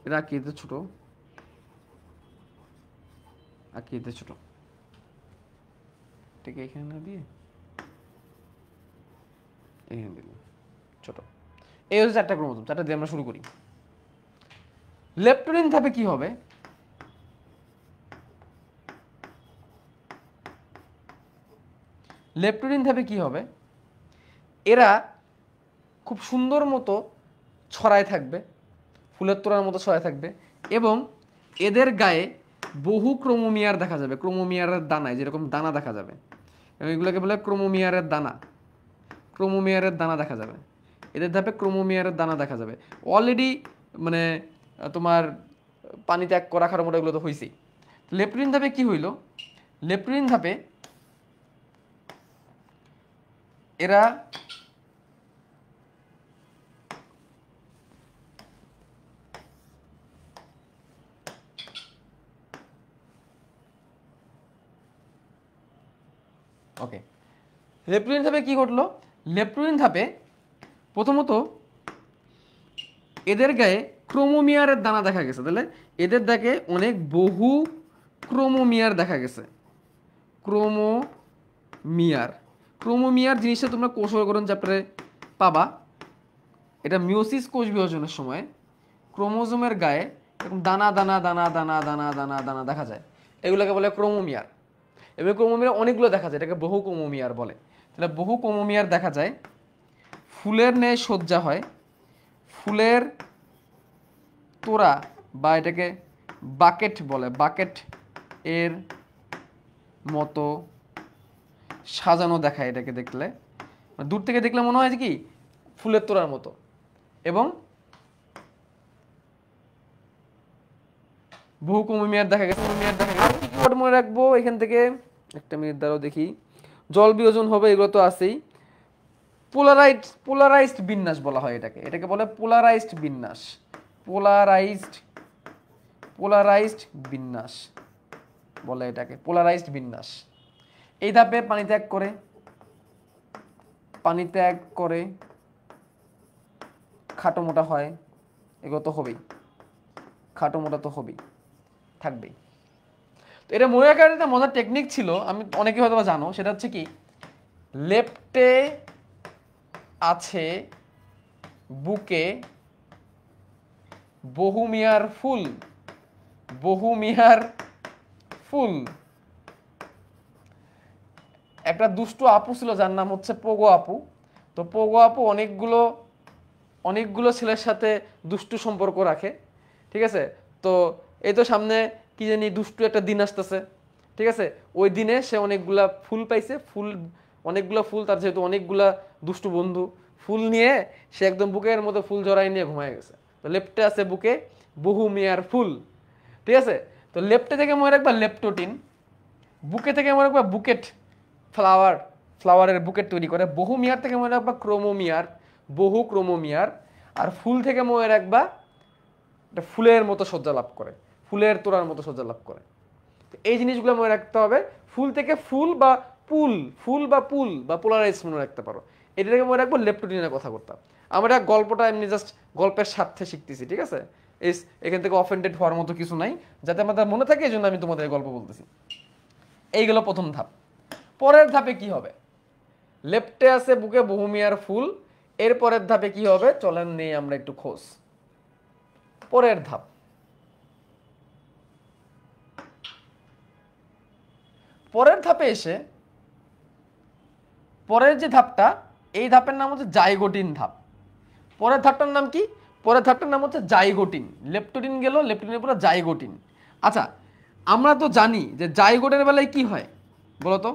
এটা আকৃতিতে ছোট, আকৃতিতে ছোট। ঠিক এখানে না দিয়ে এখানে দিলাম ছোট। এই হচ্ছে 4টা ক্রোমোজোম, 4টা দিয়ে আমরা শুরু করি। লেপটোটিন ধাপে কি হবে? লেপটোটিন ধাপে কি হবে? এরা খুব সুন্দর মতো ছড়ায় থাকবে, ফুলের তোড়ার মতো ছড়ায় থাকবে। এবং এদের গায়ে বহু ক্রোমোমিয়ার দেখা যাবে, ক্রোমোমিয়ারের দানায় যেরকম দানা দেখা যাবে, এবং এগুলোকে বলে ক্রোমোমিয়ারের দানা, ক্রোমোমিয়ারের দানা দেখা যাবে, এদের ধাপে ক্রোমোমিয়ারের দানা দেখা যাবে। অলরেডি মানে তোমার পানি ত্যাগ করা খাটো মোটা এগুলো তো হয়েছেই। লেপটিন ধাপে কি হইল, লেপটিন ধাপে এরা ওকে, লেপটিন ধাপে কি ঘটলো, লেপটিন ধাপে প্রথমত এদের গায়ে ক্রোমোমিয়ারের দানা দেখা গেছে, তাহলে এদের দেখে অনেক বহু ক্রোমোমিয়ার দেখা গেছে। ক্রোমোমিয়ার, ক্রোমোমিয়ার জিনিসটা তোমরা কোষবিভাজন চ্যাপ্টারে পাবা। এটা মিওসিস কোষ বিভাজনের সময় ক্রোমোজোমের গায়ে এরকম দানা দানা দানা দানা দানা দানা দানা দেখা যায়, এগুলোকে বলে ক্রোমোমিয়ার। এবং ক্রোমোমিয়ার অনেকগুলো দেখা যায়, এটাকে বহু ক্রোমোমিয়ার বলে। তাহলে বহু ক্রোমোমিয়ার দেখা যায়, ফুলের ন্যায় সজ্জা হয়, ফুলের তোড়া বা এটাকে বাকেট বলে, বাকেট এর মতো সাজানো দেখায় এটাকে দেখলে, দূর থেকে দেখলে মনে হয় যে কি ফুলের তোড়ার মতো। এবং বহু ক্রোমোমিয়ার দেখা গেছে, আর কি কি মনে রাখবো এখান থেকে, একটা মিনিট দ্বারাও দেখি, জল বিয়োজন হবে এগুলো তো আছেই। পোলারাইজড বিন্যাস বলা হয় এটাকে, এটাকে বলে পোলারাইজড বিন্যাস, পোলারাইজড বিন্যাস বলে এটাকে, পোলারাইজড বিন্যাস। এই ধাপে পানি ত্যাগ করে খাটো মোটা হয়, এগুলো তো হবেই, খাটো মোটা তো হবেই, থাকবেই। তো এটা মনে রাখার একটা মজার টেকনিক ছিল, আমি অনেকে হয়তো জানো, সেটা হচ্ছে কি, লেফটে আছে বুকে বহুমিয়ার ফুল, বহুমিয়ার ফুল। একটা দুষ্টু আপু ছিল যার নাম হচ্ছে পোগো আপু। তো পোগো আপু অনেকগুলো ছেলের সাথে দুষ্টু সম্পর্ক রাখে, ঠিক আছে। তো এই তো সামনে কি জানি দুষ্টু একটা দিন আসতেছে, ঠিক আছে। ওই দিনে সে অনেকগুলা ফুল পাইছে, অনেকগুলা ফুল, তার যেহেতু অনেকগুলা দুষ্টু বন্ধু, ফুল নিয়ে সে একদম বুকের মতো ফুল জড়াই নিয়ে ঘুমায় গেছে। তো লেফটে আছে বুকে বহু মিয়ার ফুল, ঠিক আছে। তো লেফটে থেকে মনে রাখবা লেপটোটিন, বুকে থেকে মনে রাখবা বুকেট, ফ্লাওয়ারের বুকেট তৈরি করে। বহু মিয়ার থেকে মনে রাখবা ক্রোমোমিয়ার, বহু ক্রোমোমিয়ার। আর ফুল থেকে মনে রাখবা এটা ফুলের মতো সজ্জা লাভ করে, ফুলের তোড়ার মতো সজ্জা লাভ করে। এই জিনিসগুলো মনে রাখতে হবে। ফুল থেকে ফুল বা পুল বা পোলারাইজ মনে রাখতে পারো। এটা থেকে মনে রাখবো লেপটোটিনের কথা করতাম। আমরা গল্পটা এমনি জাস্ট গল্পের স্বার্থে শিখতেছি, ঠিক আছে। এখান থেকে অফেন্ডেড হওয়ার মতো কিছু নাই, যাতে আমাদের মনে থাকে, এই জন্য আমি তোমাদের গল্প বলতেছি। এইগুলো প্রথম ধাপ। পরের ধাপে কি হবে, লেফটে আছে বুকে বহুমিয়ার ফুল, এর পরের ধাপে কি হবে চলেন নেই আমরা একটু খোঁজ। পরের ধাপ, পরের ধাপে এসে পরের যে ধাপটা, এই ধাপের নাম হচ্ছে জাইগোটিন ধাপ। পরের ধাপটার নাম কি, পরের ধাপটার নাম হচ্ছে জাইগোটিন। লেপটোটিন গেল, লেপটোটিনের পরে জাইগোটিন। আচ্ছা, আমরা তো জানি যে জাইগোটের বেলায় কি হয় বলতো,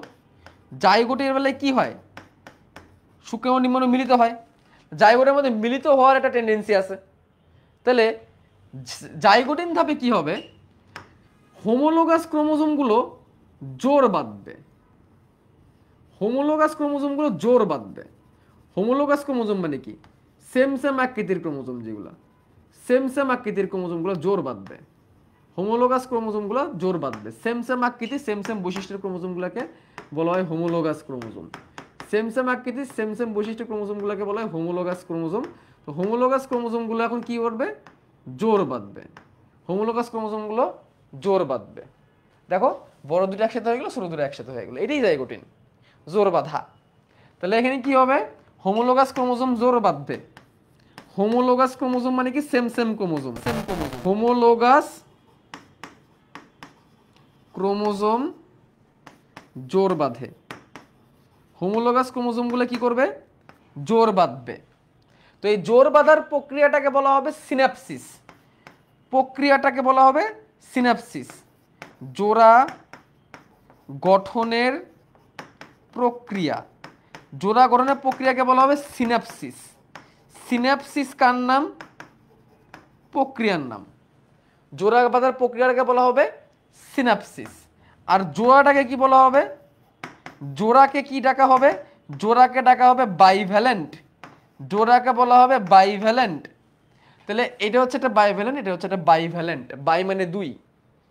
জাইগোটের বেলায় কি হয়, শুক্রাণু নিম্নাণু মিলিত হয়। জাইগোটের মধ্যে মিলিত হওয়ার একটা টেন্ডেন্সি আছে। তাহলে জাইগোটিন ধাপে কি হবে, হোমোলোগাস ক্রোমোজোমগুলো জোর বাঁধবে, হোমোলোগাস ক্রোমোজোমগুলো জোর বাঁধবে। হোমোলোগাস ক্রোমোজোম মানে কি, সেম আকৃতির ক্রোমোজোম, যেগুলো সেম আকৃতির ক্রোমোজোমগুলো জোর বাঁধবে। হোমোলোগাস ক্রোমোজোমগুলো জোর বাঁধবে, সেম আকৃতি সেম বৈশিষ্ট্যের ক্রোমোজোমগুলোকে বলা হয় হোমোলোগাস ক্রোমোজোম। সেম আকৃতি সেম বৈশিষ্ট্যের ক্রোমোজোমগুলোকে বলা হয় হোমোলোগাস ক্রোমোজোম। তো হোমোলোগাস ক্রোমোজোমগুলো এখন কি করবে, জোর বাঁধবে। হোমোলোগাস ক্রোমোজোমগুলো জোর বাঁধবে। দেখো বড় দুটো একসাথে হয়ে গেলো, ছোট দুটো একসাথে হয়ে গেলো, এটাই জাইগোটিন, জোর বাঁধা। তাহলে এখানে কি হবে, হোমোলোগাস ক্রোমোজোম জোর বাঁধবে। হোমোলোগাস ক্রোমোজোম মানে কি, সেম ক্রোমোজোম, হোমোলোগাস ক্রোমোজোম জোর বাঁধে। হোমোলোগাস ক্রোমোজোমগুলো কি করবে, জোর বাঁধবে। তো এই জোর বাঁধার প্রক্রিয়াটাকে বলা হবে সিন্যাপসিস। প্রক্রিয়াটাকে বলা হবে সিনাপসিস। জোড়া গঠনের প্রক্রিয়া, জোড়া গঠনের প্রক্রিয়াকে বলা হবে সিনাপসিস। সিনাপসিস কার নাম? প্রক্রিয়ার নাম। জোড়া বাঁধার প্রক্রিয়াটাকে বলা হবে সিনাপসিস। আর জোড়াটাকে কি বলা হবে? জোড়াকে কি ডাকা হবে? জোড়াকে ডাকা হবে বাইভ্যালেন্ট। জোড়াকে বলা হবে বাইভ্যালেন্ট। তাহলে এটা হচ্ছে একটা বাইভ্যালেন্ট, এটা হচ্ছে একটা বাইভ্যালেন্ট। বাই মানে দুই,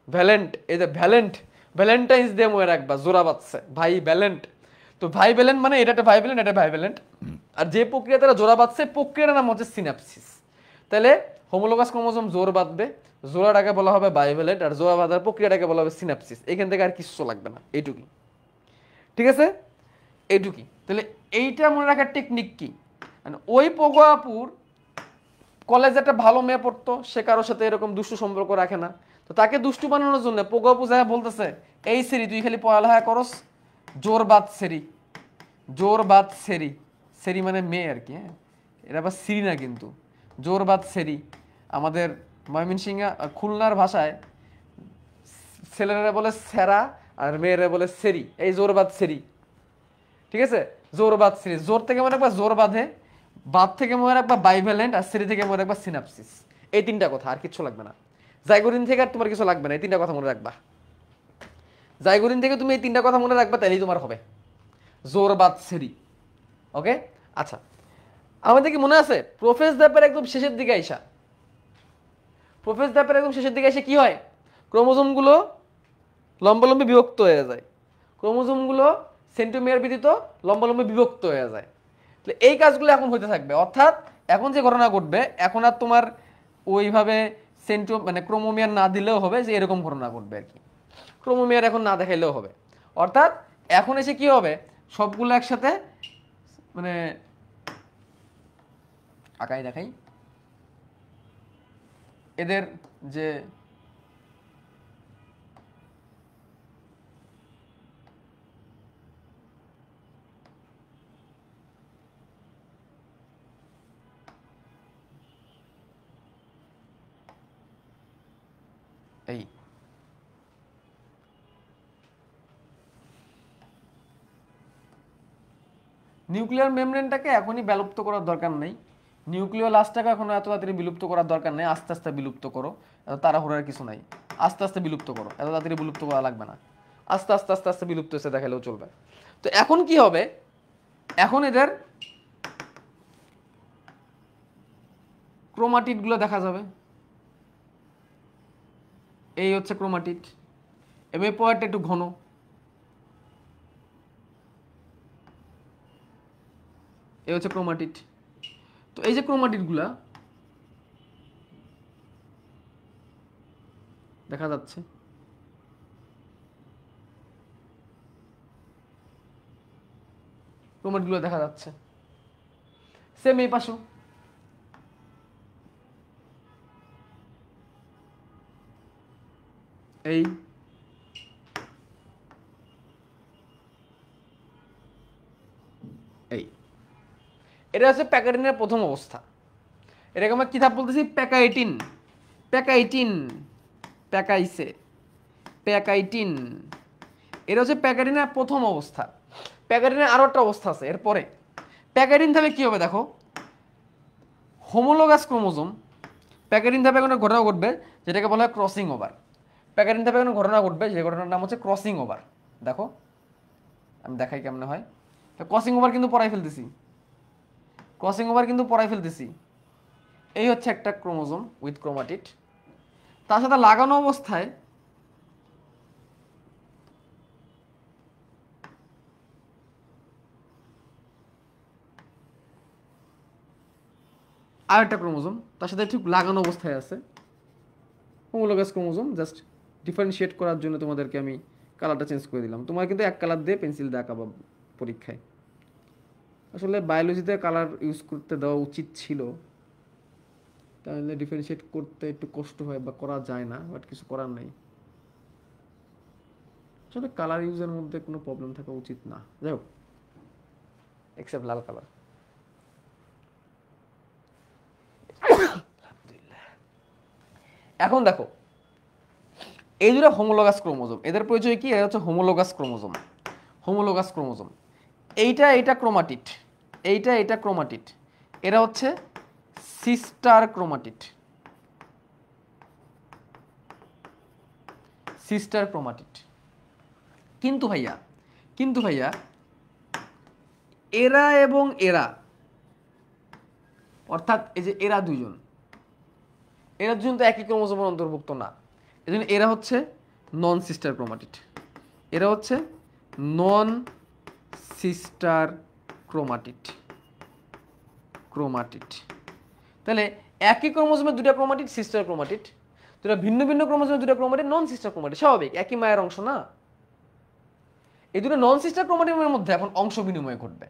ভ্যালেন্ট, এই যে ভ্যালেন্ট, ভ্যালেন্টাইন্স ডে মনে রাখবা, জোড়া বাঁধছে ভাই ভ্যালেন্ট। তো ভাই ভ্যালেন্ট মানে এটা একটা ভাইভ্যালেন্ট, এটা ভাইভ্যালেন্ট। আর যে প্রক্রিয়া তারা জোড়া বাঁধছে প্রক্রিয়ার নাম হচ্ছে সিনাপসিস। তাহলে হোমোলোগাস ক্রোমোসোম জোর বাঁধবে, জোড়াটাকে বলা হবে বাইভ্যালেন্ট, আর জোড়া বাঁধার প্রক্রিয়াটাকে বলা হবে সিনাপসিস। এখান থেকে আর কিছু লাগবে না, এইটুকুই। ঠিক আছে, এইটুকুই। তাহলে এইটা মনে রাখার টেকনিক কি? মানে ওই পগুয়াপুর কলেজে একটা ভালো মেয়ে পড়তো, সে কারোর সাথে এরকম দুষ্টু সম্পর্ক রাখে না। তো তাকে দুষ্টু বানানোর জন্য পগুয়াপু যায় বলতেছে, এই সেরি তুই খালি পড়ালেখা করস, জোর বাদ সেরি, জোর বাদ সেরি, সেরি মানে মেয়ে আর কি, হ্যাঁ, এটা আবার সিরি না কিন্তু, জোর বাদ সেরি। আমাদের ময়মনসিংহ খুলনার ভাষায় ছেলেরা বলে সেরা আর মেয়েরা বলে সেরি, এই জোর বাদ সেরি। ঠিক আছে, জোর বাদ সেরি, জোর থেকে মনে রাখবা জোর বাঁধে, বাদ থেকে মনে রাখবা বাইভ্যালেন্ট, আর সেরি থেকে মনে রাখবা সিনাপসিস। এই তিনটা কথা, আর কিছু লাগবে না। জাইগোরিন থেকে আর তোমার কিছু লাগবে না, এই তিনটা কথা মনে রাখবা। জাইগোরিন থেকে তুমি এই তিনটা কথা মনে রাখবা, তাহলেই তোমার হবে জোর বাদ সেরি। ওকে, আচ্ছা, আমাদের কি মনে আছে প্রোফেজ দ্যাপের একদম শেষের দিকে আইসা, প্রোফেজ দ্যাপের একদম শেষের দিকে এসে কি হয়? ক্রোমোজোমগুলো লম্বালম্বি বিভক্ত হয়ে যায়, ক্রোমোজোমগুলো সেন্টোমিয়ার ব্যতীত লম্বালম্বি বিভক্ত হয়ে যায়। তাহলে এই কাজগুলো এখন হতে থাকবে, অর্থাৎ এখন যে ঘটনা ঘটবে, এখন আর তোমার ওইভাবে মানে ক্রোমোমিয়ার না দিলেও হবে, যে এরকম ঘটনা ঘটবে আর কি। ক্রোমোমিয়ার এখন না দেখাইলেও হবে, অর্থাৎ এখন এসে কি হবে, সবগুলো একসাথে, মানে আঁকাই দেখাই, এদের যে এই নিউক্লিয়ার মেমব্রেনটাকে এখনই বিলুপ্ত করার দরকার নেই, নিউক্লিওলাসটাকে এখন এত তাড়াতাড়ি বিলুপ্ত করার দরকার নেই, আস্তে আস্তে বিলুপ্ত করো, এত তাড়াহুড়ার কিছু নাই, আস্তে আস্তে বিলুপ্ত করো, এত তাড়াতাড়ি বিলুপ্ত করা লাগবে না, আস্তে আস্তে আস্তে আস্তে বিলুপ্ত হচ্ছে দেখালেও চলবে। তো এখন কি হবে, এখন এদের ক্রোমাটিডগুলো দেখা যাবে, এই হচ্ছে ক্রোমাটিড, এবং এই পয়েন্টটা একটু ঘন, এই হচ্ছে ক্রোমাটিড। তো এই যে ক্রোমাটিডগুলা দেখা যাচ্ছে, ক্রোমাটিডগুলো দেখা যাচ্ছে, সেম এই পাশেও, এই এই এটা হচ্ছে প্যাকাইটিনের প্রথম অবস্থা, এটাকে আমরা কি ধাপ বলতেছি? প্যাকাইটিন, প্যাকাইটিন, প্যাকাইসে, প্যাকাইটিন, এটা হচ্ছে প্যাকাইটিনের প্রথম অবস্থা। প্যাকাইটিনের আরো একটা অবস্থা আছে এরপরে। প্যাকাইটিন ধাপে কি হবে দেখো, হোমোলোগাস ক্রোমোজোম, প্যাকাইটিন ধাপে কোনো ঘটনা ঘটবে যেটাকে বলা হয় ক্রসিং ওভার। প্যাকাইটিন ধাপে কোনো ঘটনা ঘটবে, যে ঘটনার নাম হচ্ছে ক্রসিং ওভার। দেখো আমি দেখাই কেমনে হয়, ক্রসিং ওভার কিন্তু পড়াই ফেলতেছি, ক্রসিং ওভার কিন্তু পড়াই ফেলতেছি। এই হচ্ছে একটা ক্রোমোজোম উইথ ক্রোমাটিড, তার সাথে লাগানো অবস্থায় আর একটা ক্রোমোজোম তার সাথে ঠিক লাগানো অবস্থায় আছে, হোমোলোগাস ক্রোমোজোম। জাস্ট ডিফারেন্সিয়েট করার জন্য তোমাদেরকে আমি কালারটা চেঞ্জ করে দিলাম, তোমার কিন্তু এক কালার দিয়ে পেন্সিল দিয়ে আঁকাবা পরীক্ষায়। আসলে বায়োলজিতে কালার ইউজ করতে দেওয়া উচিত ছিল, তাহলে ডিফারেন্সিয়েট করতে একটু কষ্ট হয় বা করা যায় না, বাট কিছু করার নেই। আসলে কালার ইউজের মধ্যে কোনো প্রবলেম থাকা উচিত না, যাই হোক, এক্সেপ্ট লাল কালার। এখন দেখো এই দুটো হোমোলোগাস ক্রোমোজোম, এদের পরিচয় কি? এরা হচ্ছে হোমোলোগাস ক্রোমোজোম। হোমোলোগাস ক্রোমোজোম, এইটা ক্রোমাটিড, এইটা ক্রোমাটিড, এরা হচ্ছে সিস্টার ক্রোমাটিড। Sister chromatid. কিন্তু ভাইয়া এরা এবং এরা, অর্থাৎ এই যে এরা দুজন তো একই ক্রোমোজোমের অন্তর্ভুক্ত না, এজন্য এরা হচ্ছে নন সিস্টার ক্রোমাটিড। এরা হচ্ছে নন সিস্টার ক্রোমাটিড। তাহলে একই ক্রোমোজোমের দুটা ক্রোমাটিড সিস্টার ক্রোমাটিড, দুটা ভিন্ন ভিন্ন ক্রোমোজোমের দুটা ক্রোমাটিড নন সিস্টার ক্রোমাটিড, স্বাভাবিক, একই মায়ের অংশ না। এই দুটো নন সিস্টার ক্রোমাটিডের মধ্যে এখন অংশ বিনিময় ঘটবে।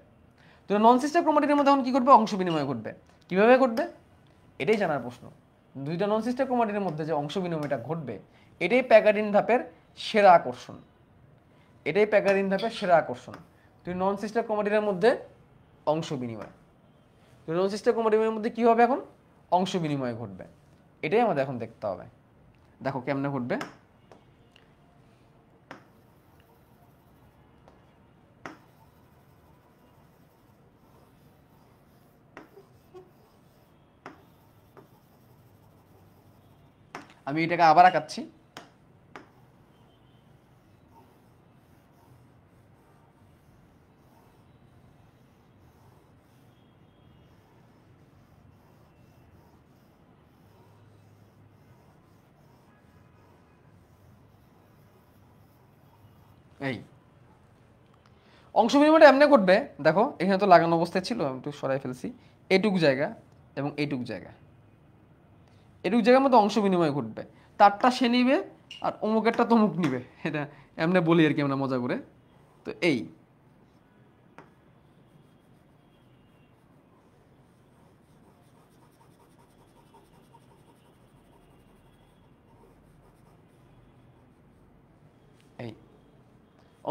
দুটো নন সিস্টার ক্রোমাটিডের মধ্যে এখন কি ঘটবে? অংশ বিনিময় ঘটবে। কিভাবে ঘটবে এটাই জানার প্রশ্ন। দুইটা নন সিস্টার ক্রোমাটিডের মধ্যে যে অংশ বিনিময়টা ঘটবে, এটাই প্যাকারিন ধাপের সেরা আকর্ষণ। দুই নন সিস্টার ক্রোমাটিডের মধ্যে অংশ বিনিময়, দুই নন সিস্টার ক্রোমাটিডের মধ্যে কি হবে? এখন অংশ বিনিময় ঘটবে। এটাই আমাদের এখন দেখতে হবে। দেখো কেমনে ঘটবে। আমি এটাকে আবার আঁকাচ্ছি। এই অংশ বিনিময়টা এমনি ঘটবে, দেখো এখানে তো লাগানো অবস্থায় ছিল, আমি একটু সরাই ফেলছি। এইটুকু জায়গা এবং এইটুকু জায়গার মধ্যে অংশ বিনিময় ঘটবে। তারটা সে নিবে আর অমুকেরটা তমুক নিবে, এটা এমনি বলি আর কি আমরা মজা করে। তো এই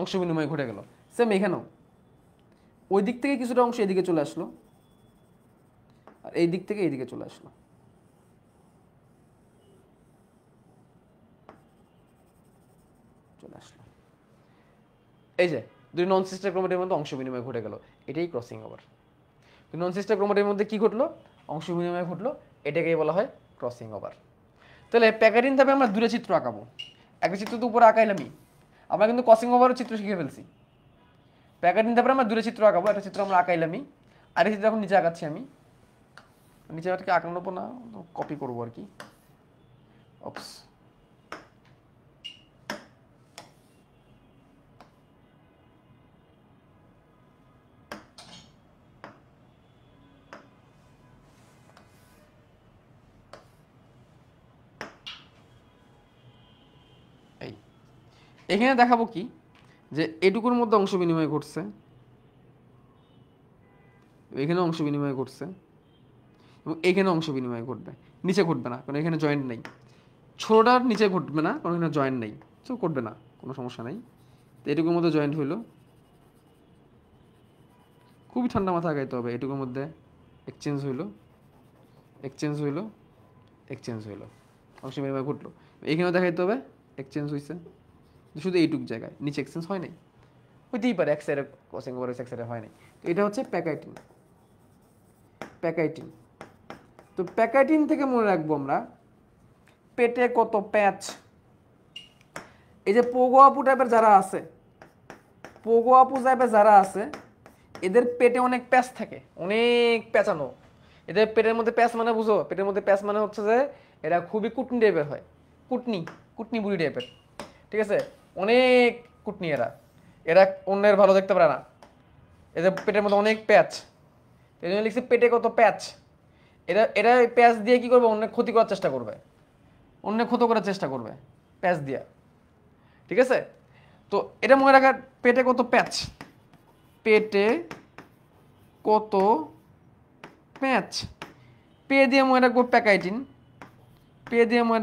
অংশ বিনিময় ঘটে গেল। সেম এখানেও ওই দিক থেকে কিছুটা অংশ এদিকে চলে আসলো, আর এই দিক থেকে এইদিকে চলে আসলো। এই যে দুই নন সিস্টার ক্রোমাটিডের মধ্যে অংশ বিনিময় ঘটে গেল, এটাই ক্রসিং ওভার। দুই নন সিস্টার ক্রোমাটিডের মধ্যে কি ঘটলো? অংশ বিনিময় ঘটলো, এটাকেই বলা হয় ক্রসিং ওভার। তাহলে প্যাকারিন ধাপে আমরা দুটো চিত্র আঁকাবো। একটা চিত্র তো উপরে আঁকাইলামই, আমরা কিন্তু ক্রসিং ওভারের চিত্র শিখে ফেলছি। প্যাকারিন ধাপে আমরা দুটো চিত্র আঁকাবো, একটা চিত্র আমরা আঁকাইলামই, আর একটা চিত্র এখন নিচে আঁকাচ্ছি আমি। নিচে আঁকাকে আঁকানো না, কপি করবো আর কি। অপস, এখানে দেখাবো কি যে এটুকুর মধ্যে অংশ বিনিময় ঘটছে, এখানে অংশ বিনিময় ঘটছে এবং এখানে অংশ বিনিময় ঘটবে। নিচে ঘটবে না, কারণ এখানে জয়েন্ট নেই। ছোটটার নিচে ঘটবে না, কারণ এখানে জয়েন্ট নেই, তো ঘটবে না, কোনো সমস্যা নেই। তো এটুকুর মধ্যে জয়েন্ট হইলো, খুবই ঠান্ডা মাথা আগাইতে হবে। এটুকুর মধ্যে এক্সচেঞ্জ হইলো, অংশ বিনিময় ঘটলো। এখানেও দেখাইতে হবে এক্সচেঞ্জ হয়েছে, শুধু এইটুক জায়গায়, নিচে এক্সচেঞ্জ হয় নাই। হইতেই পারে এক সাইডে ক্রসিং ওভার এক সাইডে হয় নাই। তো এটা হচ্ছে প্যাকাইটিন। তো প্যাকাইটিন থেকে মনে রাখবো আমরা পেটে কত প্যাচ। এই যে পোগো আপু টাইপের যারা আছে, এদের পেটে অনেক প্যাচ থাকে, অনেক প্যাচানো। এদের পেটের মধ্যে প্যাচ মানে বুঝো, পেটের মধ্যে প্যাচ মানে হচ্ছে যে এরা খুবই কুটনি টাইপের হয়, কুটনি বুড়ি টাইপের, ঠিক আছে? অনেক কুটনি এরা অন্যের ভালো দেখতে পারে না। এদের পেটের মধ্যে অনেক প্যাচ, এই জন্য লিখছি পেটে কত প্যাচ। এরা প্যাচ দিয়ে কি করবে? অন্যের ক্ষতি করার চেষ্টা করবে, প্যাচ দিয়ে, ঠিক আছে? তো এটা মনে রাখার, পেটে কত প্যাচ, পে দিয়ে মনে রাখবো প্যাকাইটিন, টে দিয়ে মনে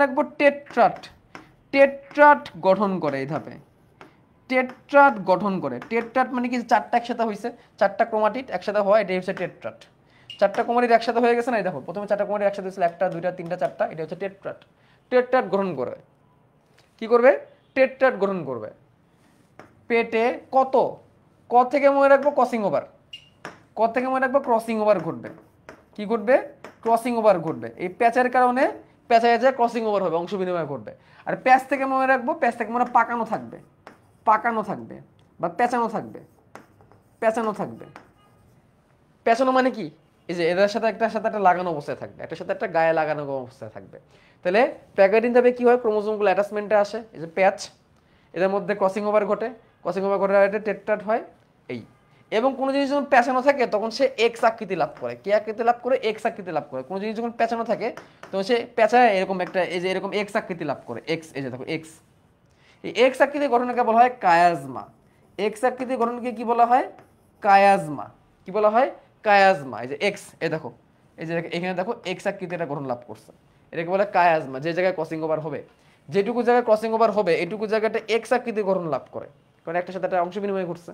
রাখবো টেট্রাট গঠন করে এই ধাপে। টেট্রাট মানে কি? চারটা একসাথে হয়েছে, চারটা ক্রোমাটিড একসাথে হয়, এটাই হচ্ছে টেট্রাট। চারটা কুমারীর একসাথে হয়ে গেছে না, এই দেখো প্রথমে চারটা কুমারীর একসাথে ছিল, একটা দুইটা তিনটা চারটা, এটা হচ্ছে টেট্রাট। টেট্রাট গ্রহণ করবে, কি করবে? টেট্রাট গ্রহণ করবে। পেটে কত, ক থেকে মনে রাখবো ক্রসিং ওভার, ক থেকে মনে রাখবো ক্রসিং ওভার ঘটবে। কি ঘটবে? ক্রসিং ওভার ঘটবে। এই প্যাচের কারণে প্যাচায় যায় ক্রসিং ওভার হবে, অংশ বিনিময় ঘটবে। আর প্যাচ থেকে মনে রাখবো, প্যাচ থেকে মনে পাকানো থাকবে, পাকানো থাকবে বা পেঁচানো থাকবে, পেঁচানো থাকবে। পেঁচানো মানে কি? এই যে এদের সাথে একটার সাথে একটা লাগানো অবস্থায় থাকবে, একটার সাথে একটা গায়ে লাগানো অবস্থায় থাকবে। তাহলে প্যাকেটিং ভাবে কি হয়? ক্রোমোজোমগুলো অ্যাটাচমেন্টে আসে, এই যে প্যাচ, এদের মধ্যে ক্রসিং ওভার ঘটে, ক্রসিং ওভার ঘটে এটা টেট্রাট হয়। এই এবং কোনো জিনিস যখন পেঁচানো থাকে তখন সে এক্স আকৃতি লাভ করে। কি আকৃতি লাভ করে? এক্স আকৃতি লাভ করে। কোনো জিনিস যখন পেঁচানো থাকে তখন সে পেঁচায় এরকম একটা, এই যে এরকম এক্স আকৃতি লাভ করে, এক্স, এই যে দেখো এক্স। এই এক্স আকৃতি গঠনকে বলা হয় কায়াজমা। এক্স আকৃতি গঠনকে কি বলা হয়? কায়াজমা। কি বলা হয়? কায়াজমা। এই যে এক্স, এই দেখো, এই যে এখানে দেখো এক্স আকৃতি এটা গঠন লাভ করছে, এটাকে বলে কায়াজমা। যে জায়গায় ক্রসিং ওভার হবে, যেটুকু জায়গায় ক্রসিং ওভার হবে এইটুকু জায়গাটা এক্স আকৃতি গঠন লাভ করে, কারণ একটার সাথে একটা অংশ বিনিময় ঘটছে,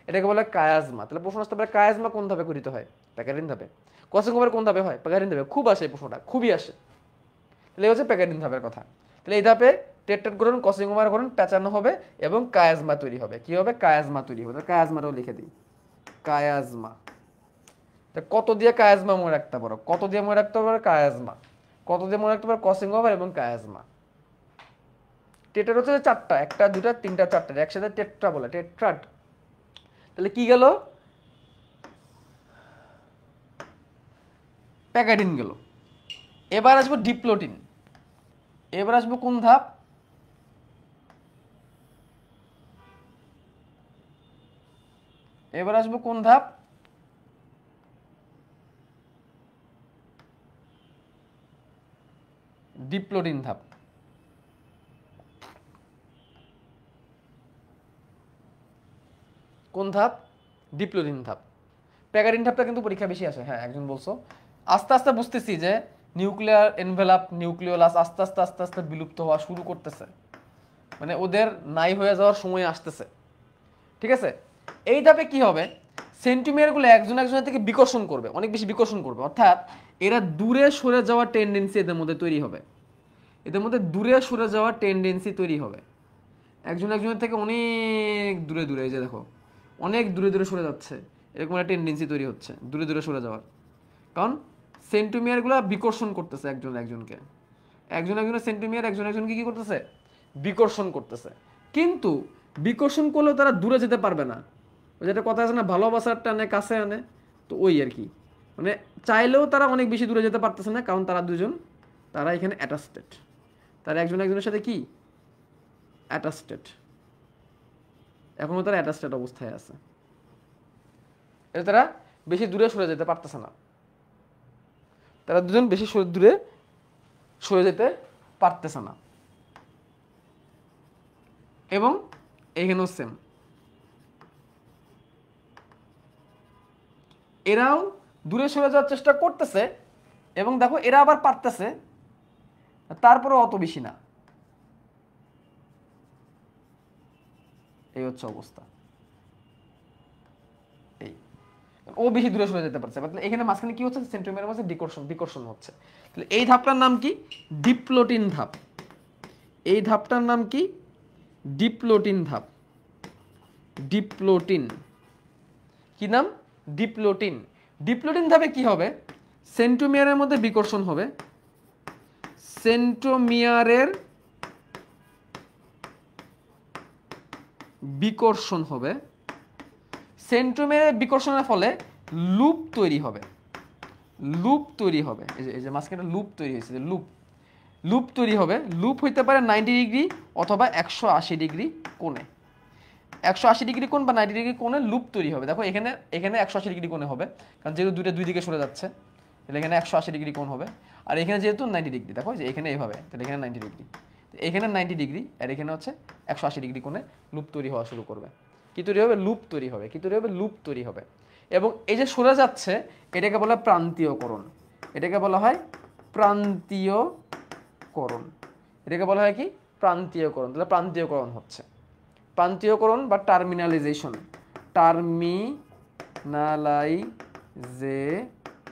এটাকে বলে কায়াজমা। তাহলে প্রশ্ন আসতে পারে কায়াজমা কোন ধাপে গঠিত হয়? প্যাকারিন ধাপে। ক্রসিং ওভার কোন ধাপে হয়? প্যাকারিন ধাপে। খুব আসে এই প্রশ্নটা, খুবই আসে। তাহলে এই হচ্ছে প্যাকারিন ধাপের কথা। তাহলে এই ধাপে টেট্রাট গ্রহণ, ক্রসিং ওভার গ্রহণ, পেঁচানো হবে এবং কায়াজমা তৈরি হবে। কি হবে? কায়াজমা তৈরি হবে। কায়াজমাটাও লিখে দিই, কায়াজমা। কত দিয়ে কায়াজমা মনে রাখতে পারো? কত দিয়ে মনে রাখতে পারো কায়াজমা? কত দিয়ে মনে রাখতে পারো ক্রসিং ওভার এবং কায়াজমা? টেট্রাট হচ্ছে চারটা, একটা দুটা তিনটা চারটা, একসাথে টেট্রা বলে, টেট্রাট। তাহলে কি গেল? প্যাকাডিন গেল। এবার আসবো ডিপ্লোটিন। এবার আসবো কোন ধাপ? এবার আসবো কোন ধাপ? ডিপ্লোটিন ধাপ। কোন ধাপ? ডিপ্লোটিন ধাপ। প্যাকারিন ধাপটা কিন্তু পরীক্ষা বেশি আসে। হ্যাঁ, একজন বলছো। আস্তে আস্তে বুঝতেছি যে নিউক্লিয়ার এনভেলাপ, নিউক্লিওলাস আস্তে আস্তে আস্তে আস্তে বিলুপ্ত হওয়া শুরু করতেছে, মানে ওদের নাই হয়ে যাওয়ার সময় আসতেছে। ঠিক আছে? এই ধাপে কি হবে? সেন্টিমিয়ারগুলো একজন একজনের থেকে বিকর্ষণ করবে, অনেক বেশি বিকর্ষণ করবে, অর্থাৎ এরা দূরে সরে যাওয়ার টেন্ডেন্সি এদের মধ্যে তৈরি হবে। এদের মধ্যে দূরে সরে যাওয়ার টেন্ডেন্সি তৈরি হবে, একজন একজনের থেকে অনেক দূরে দূরে। এই যে দেখো অনেক দূরে দূরে সরে যাচ্ছে, এরকম একটা টেন্ডেন্সি তৈরি হচ্ছে দূরে দূরে সরে যাওয়ার, কারণ সেন্টিমিয়ারগুলো বিকর্ষণ করতেছে একজন একজনকে, একজন একজনের সেন্টিমিয়ার একজন একজনকে কি করতেছে? বিকর্ষণ করতেছে। কিন্তু বিকর্ষণ করলেও তারা দূরে যেতে পারবে না। ওই যেটা কথা আছে না, ভালোবাসার টানে কাছে আনে, তো ওই আর কি, মানে চাইলেও তারা অনেক বেশি দূরে যেতে পারতেছে না, কারণ তারা দুজন, তারা এখানে অ্যাটাচড, তারা একজন একজনের সাথে কি অ্যাটাচড, এখনো তারা অ্যাটাচড অবস্থায় আছে, এটা তারা বেশি দূরে সরে যেতে পারতেছে না, তারা দুজন বেশি দূরে সরে যেতে পারতেছে না। এবং এখানেও সেম, এরাও দূরে সরে যাওয়ার চেষ্টা করতেছে, এবং দেখো এরা আবার পারতেছে, তারপরে অত বেশি না। এই হচ্ছে অবস্থা, এই ও বেশি দূরে সরে যেতে পারছে, এখানে মাঝখানে কি হচ্ছে? সেন্ট্রোমিয়ারের মাঝে বিকর্ষণ হচ্ছে। তাহলে এই ধাপটার নাম কি? ডিপ্লোটিন ধাপ। এই ধাপটার নাম কি? ডিপ্লোটিন ধাপ। ডিপ্লোটিন কি নাম? ডিপ্লোটিন। ডিপ্লোটিন ধাপে কি হবে? সেন্ট্রোমিয়ারের মধ্যে বিকর্ষণ হবে, সেন্ট্রোমিয়ারের বিকর্ষণ হবে, সেন্ট্রোমিয়ারের বিকর্ষণের ফলে লুপ তৈরি হবে, লুপ তৈরি হবে। এই যে মাঝখানে লুপ তৈরি হয়েছে, যে লুপ তৈরি হবে। লুপ হইতে পারে 90 ডিগ্রি অথবা 180 ডিগ্রি কোণে, 180 ডিগ্রি কোণ বা 90 ডিগ্রি কোণে লুপ তৈরি হবে। দেখো এখানে 180 ডিগ্রি কোণে হবে, কারণ যেহেতু দুই দিকে সরে যাচ্ছে, তাহলে এখানে 180 ডিগ্রি কোণ হবে। আর এখানে যেহেতু 90 ডিগ্রি, দেখো যে এখানে এইভাবে, তাহলে এখানে 90 ডিগ্রি, এখানে 90 ডিগ্রি, আর এখানে হচ্ছে 180 ডিগ্রি কোণে লুপ তৈরি হওয়া শুরু করবে। কি তৈরি হবে? লুপ তৈরি হবে। কি তৈরি হবে? লুপ তৈরি হবে। এবং এই যে সরে যাচ্ছে, এটাকে বলা হয় প্রান্তীয়করণ। এটাকে বলা হয় প্রান্তীয়করণ। এটাকে বলা হয় কি? প্রান্তীয়করণ। তাহলে প্রান্তীয়করণ হচ্ছে, প্রান্তীয়করণ বা টার্মিনালাইজেশন, টার্মিনালাইজেশন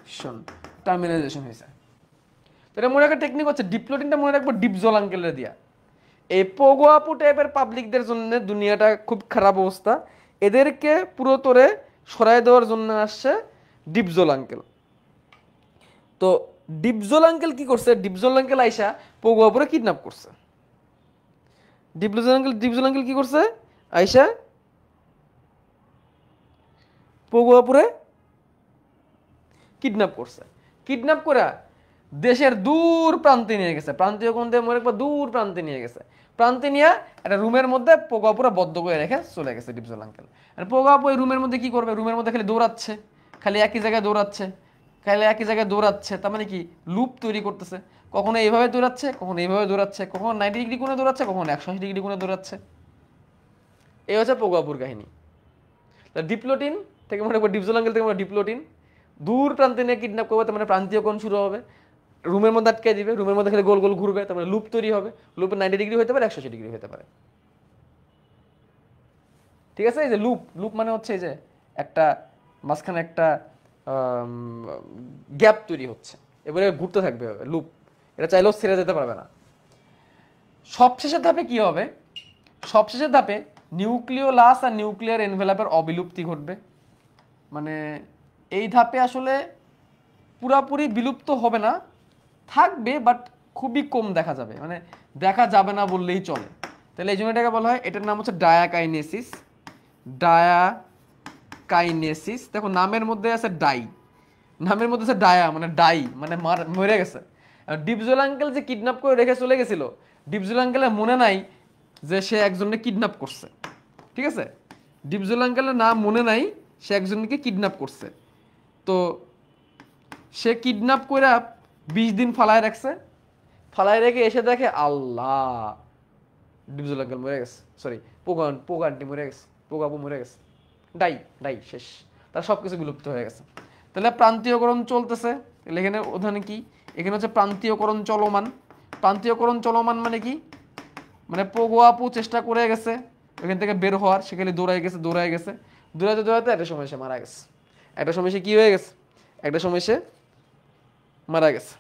টার্মিনেশন, টার্মিনাইজেশন হয়েছে। তো এটা মনে রাখার টেকনিক হচ্ছে ডিপ্লোটিনটা মনে রাখবো ডিপজল আঙ্কেলের দিয়া। এই পোগো আপু টাইপের পাবলিকদের জন্য দুনিয়াটা খুব খারাপ অবস্থা, এদেরকে পুরোতরে সরাই দেওয়ার জন্য আসছে ডিপজল আঙ্কেল। তো ডিপজল আঙ্কেল কি করছে, ডিপজল আঙ্কেল আইসা পোগো আপুরে কিডন্যাপ করছে। ডিপজল আঙ্কেল কি করছে, আইসা পোগো আপুরে কিডন্যাপ করছে। কিডন্যাপ করে দেশের দূর প্রান্তে নিয়ে গেছে, প্রান্তীয় কোন দিয়ে মনে একবার দূর প্রান্তে নিয়ে গেছে। প্রান্তে নিয়ে একটা রুমের মধ্যে পোগো আপুরা বদ্ধ করে রেখে চলে গেছে ডিপজল আঙ্কেল। আর পোগো আপু এই রুমের মধ্যে কি করবে, রুমের মধ্যে খালি দৌড়াচ্ছে, খালি একই জায়গায় দৌড়াচ্ছে, খালি একই জায়গায় দৌড়াচ্ছে। তার মানে কি লুপ তৈরি করতেছে, কখনো এইভাবে দৌড়াচ্ছে, কখনো এইভাবে দৌড়াচ্ছে, কখনো 90 ডিগ্রি কোণে দৌড়াচ্ছে, কখনো 180 ডিগ্রি কোণে দৌড়াচ্ছে। এই হচ্ছে পোগো আপুর কাহিনী। ডিপ্লোটিন থেকে মনে করবো, ডিপজল আঙ্কেল থেকে ডিপ্লোটিন দূর প্রান্তে নিয়ে কিডন্যাপ করবে, তার মানে প্রান্তীয় কোণ শুরু হবে, রুমের মধ্যে আটকে দিবে, রুমের মধ্যে খালি গোল গোল ঘুরবে, তার মানে লুপ তৈরি হবে। লুপে 90 ডিগ্রি হতে পারে, 180 ডিগ্রি হতে পারে। ঠিক আছে, এই যে লুপ, লুপ মানে হচ্ছে এই যে একটা মাঝখানে একটা গ্যাপ তৈরি হচ্ছে, এবারে ঘুরতে থাকবে লুপ, এটা চাইলেও ছেড়ে যেতে পারবে না। সবশেষের ধাপে কি হবে, সবশেষের ধাপে নিউক্লিওলাস আর নিউক্লিয়ার এনভেলাপের অবিলুপ্তি ঘটবে। মানে এই ধাপে আসলে পুরাপুরি বিলুপ্ত হবে না, থাকবে, বাট খুবই কম দেখা যাবে, মানে দেখা যাবে না বললেই চলে। তাহলে এই জন্য এটাকে বলা হয়, এটার নাম হচ্ছে ডায়াকাইনেসিস। ডায়াকাইনেসিস, দেখো নামের মধ্যে আছে ডাই, নামের মধ্যে আছে ডায়া মানে ডাই মানে মরে গেছে। ডিপজল আঙ্কেল যে কিডন্যাপ করে রেখে চলে গেছিল, ডিপজল আঙ্কেলের মনে নাই যে সে একজনকে কিডন্যাপ করছে। ঠিক আছে, ডিপজল আঙ্কেলের নাম মনে নাই সে একজনকে কিডন্যাপ করছে। তো সে কিডন্যাপ করে 20 দিন ফালায় রাখছে, ফালায় রেখে এসে দেখে আল্লাহ ডিপজল আঙ্কেল মরে গেছে, সরি পোগা আন্টি মরে গেছে, পোগা আপু মরে গেছে, ডাই ডাই শেষ, তার সব কিছু বিলুপ্ত হয়ে গেছে। তাহলে প্রান্তীয়করণ চলতেছে, তাহলে এখানে ওখানে কি, এখানে হচ্ছে প্রান্তীয়করণ চলমান। প্রান্তীয়করণ চলমান মানে কি, মানে পোগো আপু চেষ্টা করে গেছে ওখান থেকে বের হওয়ার, সেখানে দৌড়ায় গেছে দৌড়াতে দৌড়াতে একটা সময় সে মারা গেছে। একটা সময় সে কি হয়ে গেছে, একটা সময় সে মারা গেছে।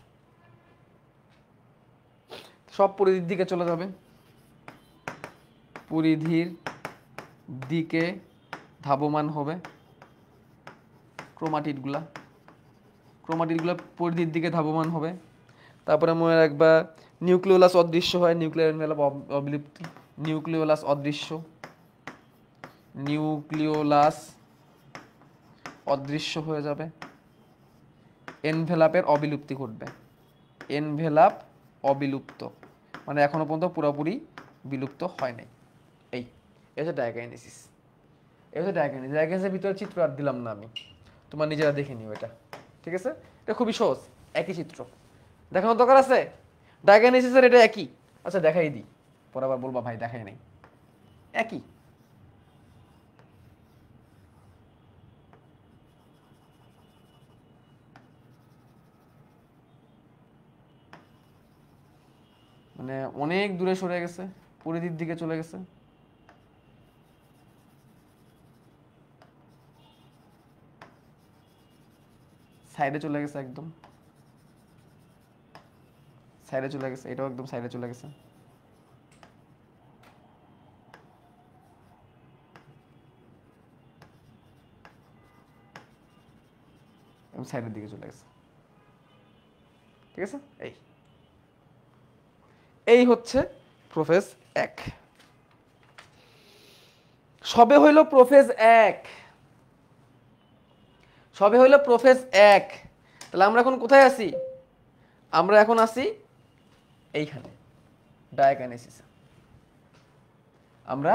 সব পরিধির দিকে চলে যাবে, পরিধির দিকে ধাবমান হবে ক্রোমাটিডগুলা পরিধির দিকে ধাবমান হবে। তারপরে মনে রাখবা নিউক্লিওলাস অদৃশ্য হয়, নিউক্লিয়ার এনভেলাপ অবিলুপ্তি, নিউক্লিওলাস অদৃশ্য, নিউক্লিওলাস অদৃশ্য হয়ে যাবে, এনভেলাপের অবিলুপ্তি ঘটবে, এনভেলাপ অবিলুপ্ত মানে এখনো পর্যন্ত পুরোপুরি বিলুপ্ত হয় নাই। এই হচ্ছে ডায়াকাইনেসিস। এই হচ্ছে ডায়াকাইনেসিস। ডায়াকাইনেসিসের ভিতরে চিত্র আর দিলাম না আমি, তোমার নিজেরা দেখে নিও এটা। ঠিক আছে, এটা খুবই সহজ, একই চিত্র, দেখানোর দরকার আছে? ডায়াকাইনেসিসের এটা একই। আচ্ছা দেখাই দিই, পরে আবার বলবা ভাই দেখাই নাই, একই। মানে অনেক দূরে সরে গেছে, পরিধির দিকে চলে গেছে। সাইডে চলে গেছে, একদম সাইডে চলে গেছে, এটাও একদম সাইডে চলে গেছে। এবং সাইডের দিকে চলে গেছে। ঠিক আছে, এই হচ্ছে প্রোফেজ 1। সবে হইল প্রোফেজ 1, সবে হইল প্রোফেজ 1। তাহলে আমরা এখন কোথায় আছি? আমরা এখন আছি এইখানে ডায়াকাইনেসিস। আমরা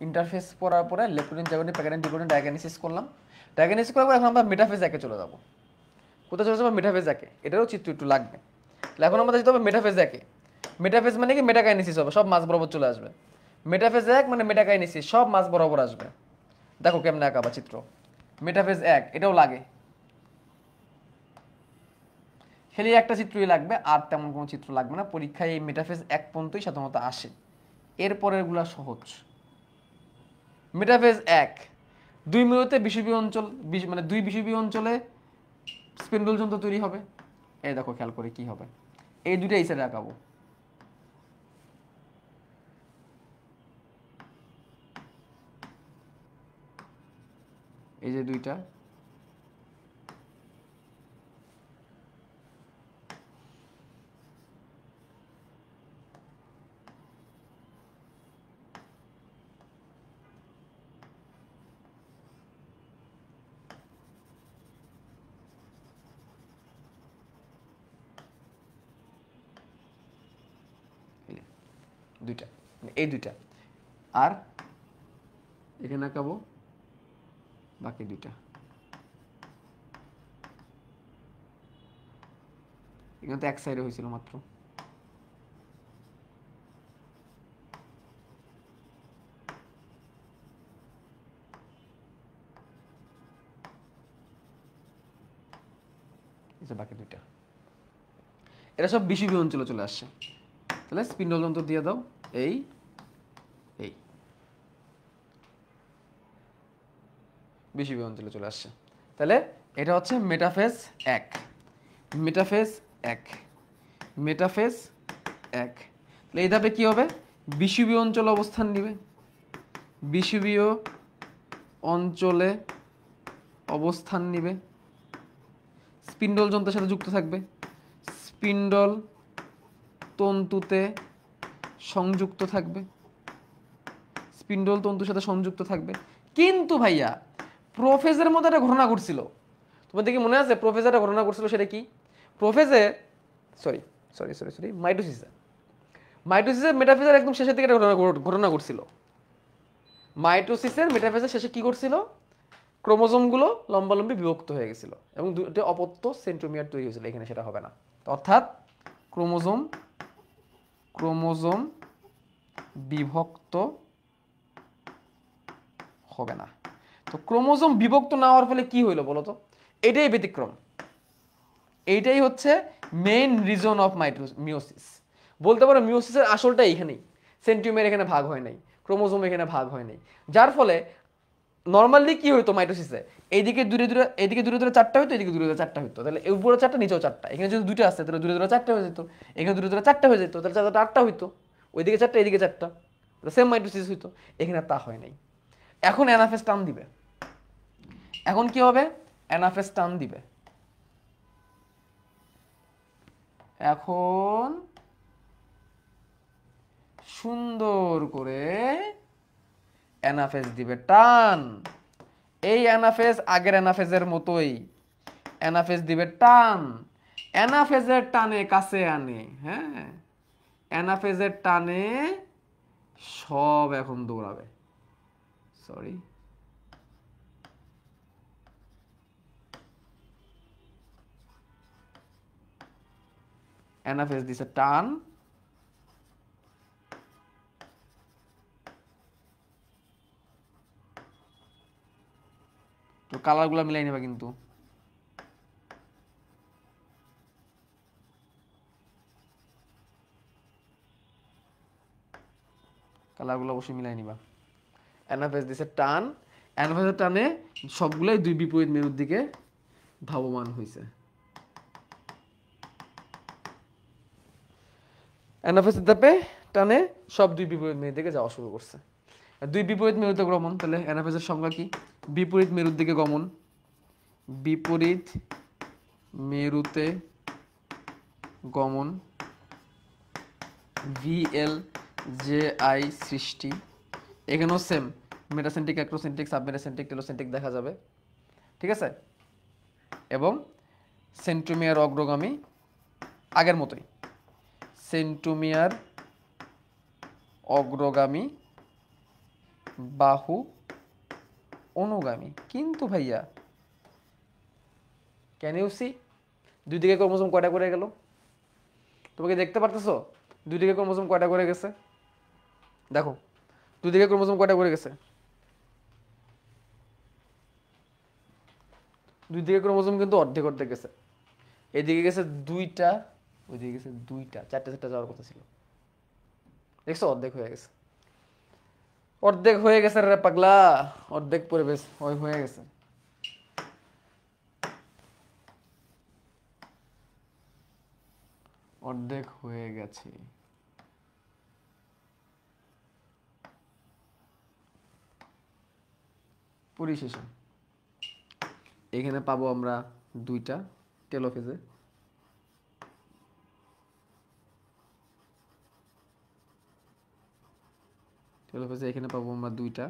ইন্টারফেস পড়ার পরে লেপটোডিন, জ্যাকোডিন, প্যাকেডিন, ডিকোডিন, ডায়াকাইনেসিস করলাম। ডায়াকাইনেসিস করার পর এখন আমরা মেটাফেজ 1 চলে যাব। কোথায় চলে যাবো? মেটাফেজ 1। এটারও চিত্র একটু লাগবে। তাহলে এখন আমাদের যেতে হবে মেটাফেজ 1। মেটাফেজ মানে কি? মেটাকাইনেসিস হবে, সব মাঝ বরাবর চলে আসবে। মেটাফেজ 1 মানে মেটাকাইনেসিস, সব মাঝ বরাবর আসবে। দেখো কেমনে আঁকাবা চিত্র। মেটাফেজ 1 এটাও লাগে, খালি একটা চিত্রই লাগবে, আর তেমন কোনো চিত্র লাগবে না। পরীক্ষায় এই মেটাফেজ 1 পর্যন্তই সাধারণত আসে, এরপরের গুলা সহজ। মেটাফেজ 1 2 মিনিটে বিষুবীয় অঞ্চল, মানে 2 বিষুবীয় অঞ্চলে স্পিন্ডল যন্ত্র তৈরি হবে। এই দেখো খেয়াল করে কি হবে, এই দুইটা এই সাইডে আঁকাবো, এই যে দুইটা, দুইটা, এই দুইটা, আর এখানে আঁকাবো বাকি দুইটা। এখানে তো এক সাইডে হয়েছিল মাত্র। বাকি দুইটা, এটা সব বিষুবীয় অঞ্চলে চলে আসছে। তাহলে স্পিন্ডল যন্ত্র দিয়ে দাও, এই এই বিষুবীয় অঞ্চলে চলে আসছে। তাহলে এটা হচ্ছে মেটাফেজ 1, মেটাফেজ 1, মেটাফেজ 1। তাহলে এই ধাপে কি হবে, বিষুবীয় অঞ্চলে অবস্থান নিবে, বিষুবীয় অঞ্চলে অবস্থান নিবে, স্পিন্ডল যন্ত্রের সাথে যুক্ত থাকবে, স্পিন্ডল তন্তুতে সংযুক্ত থাকবে, স্পিন্ডল তন্তুর সাথে সংযুক্ত থাকবে। কিন্তু ভাইয়া প্রোফেজের মধ্যে একটা ঘটনা ঘটছিল, তোমাদের কি মনে আছে প্রোফেজের একটা ঘটনা ঘটছিল? সেটা কি? প্রোফেজে সরি সরি সরি সরি মাইটোসিসে, মাইটোসিসের মেটাফেজের একদম শেষের দিকে একটা ঘটনা ঘটছিল। মাইটোসিসের মেটাফেজের শেষে কি ঘটছিল, ক্রোমোজোমগুলো লম্বালম্বি বিভক্ত হয়ে গেছিল এবং দুটো অপত্য সেন্ট্রোমিয়ার তৈরি হয়েছিল। এখানে সেটা হবে না, অর্থাৎ ক্রোমোজোম ক্রোমোজোম বিভক্ত হবে না। তো ক্রোমোজোম বিভক্ত না হওয়ার ফলে কি হইলো বলো তো? এটাই ব্যতিক্রম, এইটাই হচ্ছে মেইন রিজন অফ মিওসিস। বলতে পারো মিওসিসের আসলটা এইখানেই, সেন্ট্রোমিয়ার এখানে ভাগ হয় নাই, ক্রোমোজোম এখানে ভাগ হয় নাই, যার ফলে নর্মালি কি হইতো মাইটোসিসে, এইদিকে দূরে দূরে, এইদিকে দূরে দূরে চারটা হইতো, এদিকে দূরে দূরে চারটা হইতো। তাহলে উপরে চারটা নিচেও চারটা, এখানে যদি দুইটা আসছে তাহলে দূরে দূরে চারটা হয়ে যেত, এখানে দূরে দূরে চারটা হয়ে যেত, তাহলে চারটা আটটা হইতো, ওইদিকে চারটা এদিকে চারটা, সেম মাইটোসিস হইতো। এখানে তা হয় নাই। এখন অ্যানাফেজ টান দিবে, এখন কি হবে, অ্যানাফেজ টান দিবে, এখন সুন্দর করে অ্যানাফেজ দিবে, টান। এই অ্যানাফেজ আগের অ্যানাফেজের মতোই অ্যানাফেজ দিবে, টান। অ্যানাফেজের টানে কাছে আনে, হ্যাঁ, অ্যানাফেজের টানে সব এখন দৌড়াবে। সরি, অ্যানাফেজ দিছে টান, তো কালারগুলো মিলাই নেবা কিন্তু। কালারগুলো অবশ্যই মিলাই নিবা। অ্যানাফেজ দিছে টান, অ্যানাফেজের টানে সবগুলোই দুই বিপরীত মেরুর দিকে ধাবমান হয়েছে। অ্যানাফেজের ধাপে টানে সব দুই বিপরীত মেরুর দিকে যাওয়া শুরু করছে। দুই বিপরীত মেরুতে গমন, তাহলে অ্যানাফেজের সংজ্ঞা কি? বিপরীত মেরুর দিকে গমন, বিপরীত মেরুতে গমন, ভিএল জে আই সৃষ্টি। এখানেও same metacentric, acrocentric, submetacentric, telocentric দেখা যাবে, ঠিক আছে? এবং সেন্ট্রোমিয়ার অগ্রগামী আগের মতোই, সেন্ট্রোমিয়ার অগ্রগামী, বাহু অনুগামী। কিন্তু ভাইয়া ক্যান ইউ সি দুই দিকে ক্রোমোজোম কয়টা করে গেল? তোমাকে দেখতে পারতেছো দুই দিকে ক্রোমোজোম কয়টা করে গেছে? দেখো দুই দিকে ক্রোমোজোম কয়টা করে গেছে? দুই দিকে ক্রোমোজোম কিন্তু অর্ধেক অর্ধেক গেছে। এদিকে গেছে দুইটা, ওইদিকে গেছে দুইটা, চারটা চারটা যাওয়ার কথা ছিল। দেখছো অর্ধেক হয়ে গেছে, অর্ধেক হয়ে গেছে রে পাগলা, অর্ধেক পরিবেশ ওই হয়ে গেছে। অর্ধেক হয়ে গেছে। পরিশেষে এখানে পাবো আমরা 2টা টেলোফেজে, এখানে পাবো আমরা 2টা,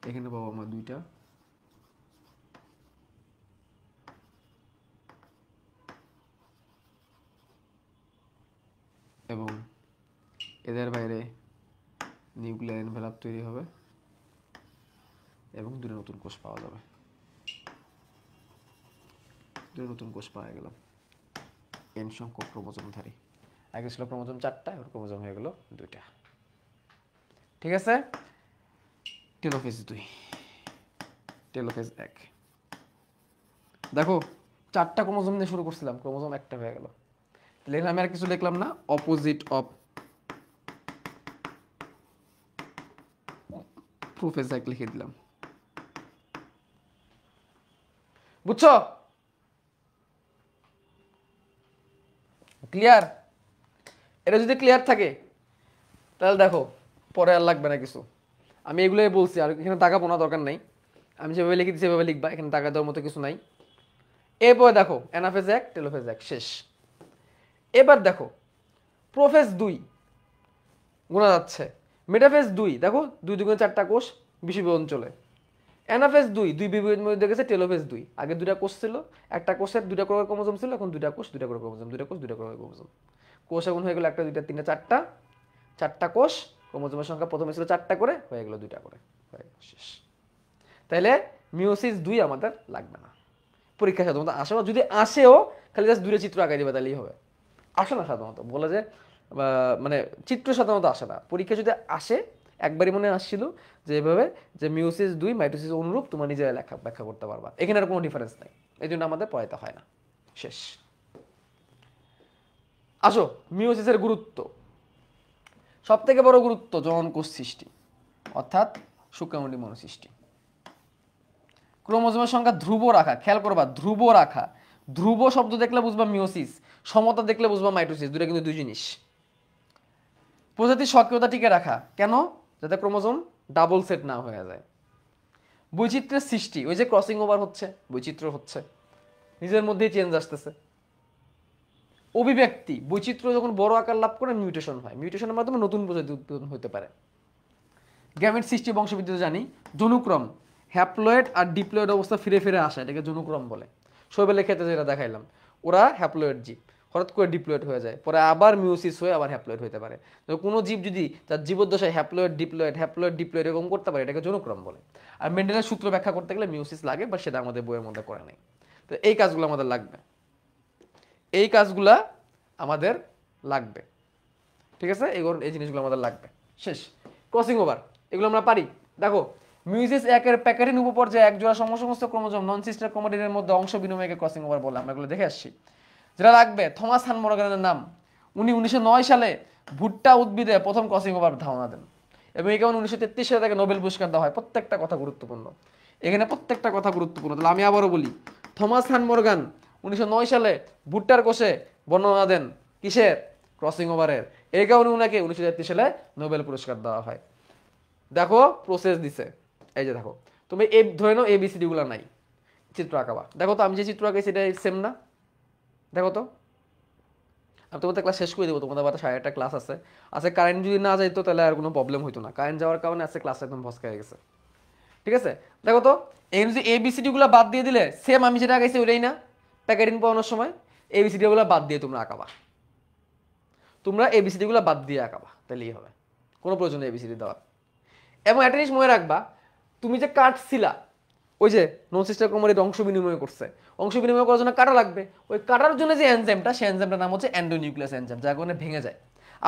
এখানে পাবো আমরা 2টা, এবং এদের বাইরে নিউক্লিয়ার এনভেলাপ তৈরি হবে এবং 2টা নতুন কোষ পাওয়া যাবে। 2টা নতুন কোষ পাওয়া গেল এন সংখ্যক ক্রোমোজোমধারী। আগে ছিল ক্রোমোজোম 4টা, এবার ক্রোমোজোম হয়ে গেল 2টা। ঠিক আছে, টেলোফেজ 2, টেলোফেজ 1। দেখো 4টা ক্রোমোজোম দিয়ে শুরু করছিলাম, ক্রোমোজোম 1টা হয়ে গেল। তাহলে আমি আর কিছু লিখলাম না, অপোজিট অফ প্রোফেজ 1 লিখে দিলাম। বুঝছো? ক্লিয়ার? এটা যদি ক্লিয়ার থাকে তাহলে দেখো পরে আর লাগবে না কিছু, আমি এগুলোই বলছি, আর এখানে টাকা পোনা দরকার নাই, আমি যেভাবে লিখে দিচ্ছি সেভাবে লিখবা, এখানে টাকা দেওয়ার মতো কিছু নাই। এরপরে দেখো অ্যানাফেজ 1, টেলোফেজ 1 শেষ। এবার দেখো প্রোফেজ 2 গোনা যাচ্ছে, মেটাফেজ 2 দেখো 2 2 4টা কোষ বিষুবীয় অঞ্চলে। অ্যানাফেজ 2 বিবরণের মধ্যে গেছে টেলোফেজ 2, আগে 2টা কোষ ছিল, একটা কোষের 2টা করে ক্রোমোজোম ছিল, এখন 2টা কোষ 2টা করে ক্রোমোজোম, 2টা কোষ 2টা করে ক্রোমোজোম। কোষ এখন হয়ে গেল 1টা 2টা 3টা 4টা, 4টা কোষ, ক্রোমোজোমের সংখ্যা প্রথমে ছিল 4টা করে, হয়ে গেল 2টা করে, হয়ে গেল শেষ। তাহলে মিওসিস 2 আমাদের লাগবে না পরীক্ষা সাধারণত আসে, যদি আসেও খালি জাস্ট 2টা চিত্র আঁকাই দিবে তাহলেই হবে। আসে না সাধারণত, বলে যে মানে চিত্র সাধারণত আসে না পরীক্ষা, যদি আসে একবারই মনে আসছিল যে এভাবে যে মিওসিস 2 মাইটোসিস অনুরূপ, তোমার নিজেরা ব্যাখ্যা করতে পারবা, এখানে আর কোনো ডিফারেন্স নাই, এই জন্য আমাদের পড়াইতে হয় না। শেষ। আসো মিওসিসের গুরুত্ব, সব থেকে বড় গুরুত্ব জনন কোষ সৃষ্টি, অর্থাৎ শুক্রাণু মনো সৃষ্টি। ক্রোমোজোমের সংখ্যা ধ্রুব রাখা, খেয়াল করবা ধ্রুব রাখা, ধ্রুব শব্দ দেখলে বুঝবা মিওসিস, সমতা দেখলে বুঝবা মাইটোসিস, দুটো কিন্তু দুই জিনিস। প্রজাতির সক্রিয়তা টিকে রাখা, কেন? যাতে ক্রোমোজোম ডাবল সেট না হয়ে যায়। বৈচিত্র্যের সৃষ্টি, ওই যে ক্রসিং ওভার হচ্ছে, বৈচিত্র্য হচ্ছে, নিজের মধ্যেই চেঞ্জ আসতেছে। অভিব্যক্তি, বৈচিত্র্য যখন বড় আকার লাভ করে মিউটেশন হয়, মিউটেশনের মাধ্যমে নতুন প্রজাতি উৎপন্ন হতে পারে। গ্যামেট সৃষ্টি বংশবৃদ্ধি জানি। যৌনক্রম, হ্যাপ্লয়েড আর ডিপ্লয়েড অবস্থা ফিরে ফিরে আসে, এটাকে যৌনক্রম বলে। শৈবালের ক্ষেত্রে যেটা দেখাইলাম, ওরা হ্যাপ্লয়েড জীব, হঠাৎ করে ডিপ্লয়েড হয়ে যায়, পরে আবার মিউসিস হয়ে আবার হ্যাপ্লয়েড হতে পারে। কোনো জীব যদি তার জীবদ্দশায় হ্যাপ্লয়েড ডিপ্লয়েড এরকম করতে পারে, এটাকে যৌনক্রম বলে। আর মেন্ডেলের সূত্র ব্যাখ্যা করতে গেলে মিউসিস লাগে, বা সেটা আমাদের বইয়ের মধ্যে করে নাই। তো এই কাজগুলো আমাদের লাগবে, এই কাজগুলা আমাদের লাগবে, ঠিক আছে? এই জিনিসগুলো আমাদের লাগবে। শেষ। ক্রসিং ওভার, এগুলো আমরা পারি। দেখো মিউসিস 1-এর প্যাকারিন উপপর্যায়ে এক জোড়া সমসমস্ত ক্রোমোজোম নন সিস্টার ক্রোমাটিডের মধ্যে অংশ বিনিময়কে ক্রসিং ওভার বলে, আমরা এগুলো দেখে আসছি। যেটা লাগবে থমাস হান মরগানের নাম, উনি 1909 সালে ভুট্টা উদ্ভিদে প্রথম ক্রসিং ওভার ধারণা দেন, এবং এই কারণে 1933 সালে তাকে নোবেল পুরস্কার দেওয়া হয়। প্রত্যেকটা কথা গুরুত্বপূর্ণ এখানে, প্রত্যেকটা কথা গুরুত্বপূর্ণ। তাহলে আমি আবারও বলি, থমাস হান মরগান 1909 সালে ভুট্টার কোষে বর্ণনা দেন কিসের? ক্রসিং ওভারের। এই কারণে উনাকে 1933 সালে নোবেল পুরস্কার দেওয়া হয়। দেখো প্রসেস দিছে, এই যে দেখো তুমি এই ধরে নাও এবিসিডি গুলো নাই, চিত্র আঁকাবা। দেখো তো আমি যে চিত্র আঁকাই সেটা সেম না? দেখো তো, আমি তোমাদের ক্লাস শেষ করে দেবো, তোমাদের আবার 1:30 ক্লাস আছে। আজকে কারেন্ট যদি না যাইতো তাহলে আর কোনো প্রবলেম হইতো না, কারেন্ট যাওয়ার কারণে আজকে ক্লাস একদম ভস্কা হয়ে গেছে। ঠিক আছে, দেখো তো এই যে এবিসিডি গুলো বাদ দিয়ে দিলে সেম আমি যেটা আঁকাইছি ওইটাই না? প্যাকেটিং পাওয়ানোর সময় এবিসিডি গুলো বাদ দিয়ে তোমরা আঁকাবা, তোমরা এবিসিডি গুলো বাদ দিয়ে আঁকাবা, তাহলেই হবে, কোনো প্রয়োজন নেই এবিসিডি দেওয়ার। এবং একটা জিনিস মনে রাখবা, তুমি যে কাটছিলা, ওই যে নন সিস্টার ক্রোমাটিড অংশ বিনিময় করছে, অংশ বিনিময় করার জন্য কাটা লাগবে, ওই কাটার জন্য যে এনজাইমটা, সেই এনজাইমটার নাম হচ্ছে এন্ডোনিউক্লিয়াস এনজাইম, যার কারণে ভেঙে যায়।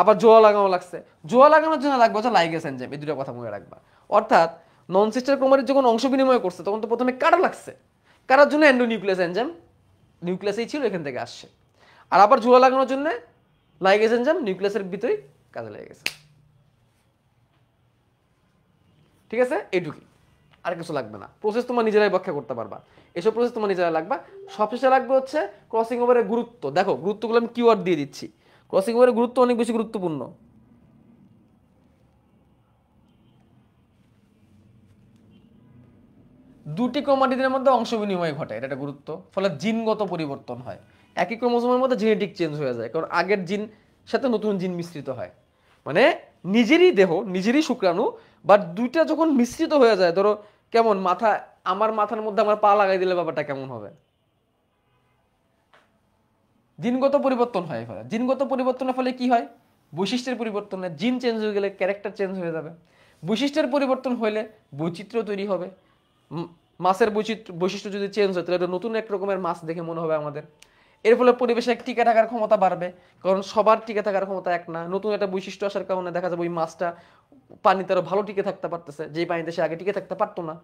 আবার জোয়া লাগানো লাগছে, জোয়া লাগানোর জন্য লাগবে হচ্ছে লাইগেস এনজাইম। এই দুটো কথা মনে রাখবা। অর্থাৎ নন সিস্টার ক্রোমাটিড যখন অংশ বিনিময় করছে তখন তো প্রথমে কাটা লাগছে, কাটার জন্য এন্ডোনিউক্লিয়াস এনজাইম নিউক্লিয়াসেই ছিল, এখান থেকে আসছে। আর আবার জোড়া লাগানোর জন্য লাইগেজ এনজাইম নিউক্লিয়াসের ভিতরে কাজে লেগে গেছে। ঠিক আছে, এইটুকুই, আর কিছু লাগবে না। প্রসেস তোমার নিজেরাই ব্যাখ্যা করতে পারবা, এসব প্রসেস তোমার নিজেরাই লাগবে। সবশেষে লাগবে হচ্ছে ক্রসিং ওভারের গুরুত্ব। দেখো গুরুত্বগুলো আমি কিওয়ার্ড দিয়ে দিচ্ছি। ক্রসিং ওভারের গুরুত্ব অনেক বেশি গুরুত্বপূর্ণ। দুটি ক্রোমাটিডের মধ্যে অংশ বিনিময় ঘটে, এটা একটা গুরুত্ব। ফলে জিনগত পরিবর্তন হয়, একই ক্রোমোসোমের মধ্যে জেনেটিক চেঞ্জ হয়ে যায়, কারণ আগের জিন সাথে নতুন জিন মিশ্রিত হয়। মানে নিজেরই দেহ, নিজেরই শুক্রাণু, বাট দুইটা যখন মিশ্রিত হয়ে যায়, ধরো কেমন মাথা, আমার মাথার মধ্যে আমার পা লাগাই দিলে ব্যাপারটা কেমন হবে? জিনগত পরিবর্তন হয়। ফলে জিনগত পরিবর্তনের ফলে কি হয়? বৈশিষ্ট্যের পরিবর্তন হয়। জিন চেঞ্জ হয়ে গেলে ক্যারেক্টার চেঞ্জ হয়ে যাবে। বৈশিষ্ট্যের পরিবর্তন হলে বৈচিত্র্য তৈরি হবে। মাছের বৈশিষ্ট্য যদি চেঞ্জ হয়, তাহলে নতুন এক রকমের মাছ দেখে মনে হবে আমাদের। এর ফলে পরিবেশে টিকে থাকার ক্ষমতা বাড়বে, কারণ সবার টিকে থাকার ক্ষমতা এক না। নতুন একটা বৈশিষ্ট্য আসার কারণে দেখা যাবে ওই মাছটা পানিতে আরো ভালো টিকে থাকতে পারতেছে, যেই পানিতে সে আগে টিকে থাকতে পারতো না।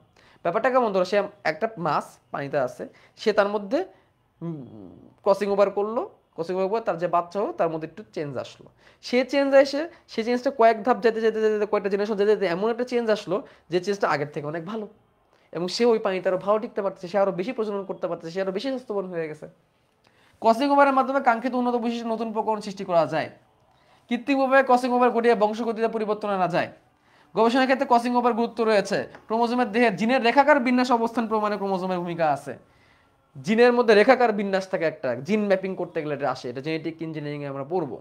ব্যাপারটা কেমন? ধরো সে একটা মাছ পানিতে আছে, সে তার মধ্যে ক্রসিং ওভার করলো, ক্রসিং ওভার করে তার যে বাচ্চা হলো তার মধ্যে একটু চেঞ্জ আসলো। সে চেঞ্জ এসে সেই চেঞ্জটা কয়েক ধাপ যেতে যেতে যেতে কয়েকটা জেনারেশন যেতে যেতে এমন একটা চেঞ্জ আসলো যে চেঞ্জটা আগের থেকে অনেক ভালো, এবং সে ওই পানিতে আরো ভালো টিকতে পারতেছে, সে আরো বেশি প্রজনন করতে পারতেছে, সে আরো বেশি স্বাস্থ্যবান হয়ে গেছে। ক্রসিং ওভারের মাধ্যমে কাঙ্ক্ষিত উন্নত বৈশিষ্ট্য নতুন প্রকরণ সৃষ্টি করা যায়। কৃত্রিমভাবে ক্রসিং ওভার ঘটিয়ে বংশগতিতে পরিবর্তন আনা যায়। গবেষণার ক্ষেত্রে ক্রসিং ওভার গুরুত্ব রয়েছে। ক্রোমোজোমের দেহে জিনের রেখাকার বিন্যাস অবস্থান প্রমাণে ক্রোমোজোমের ভূমিকা আছে। জিনের মধ্যে রেখাকার বিন্যাস থাকে, একটা জিন ম্যাপিং করতে গেলে এটা আসে, এটা জেনেটিক ইঞ্জিনিয়ারিং এ আমরা পড়বো।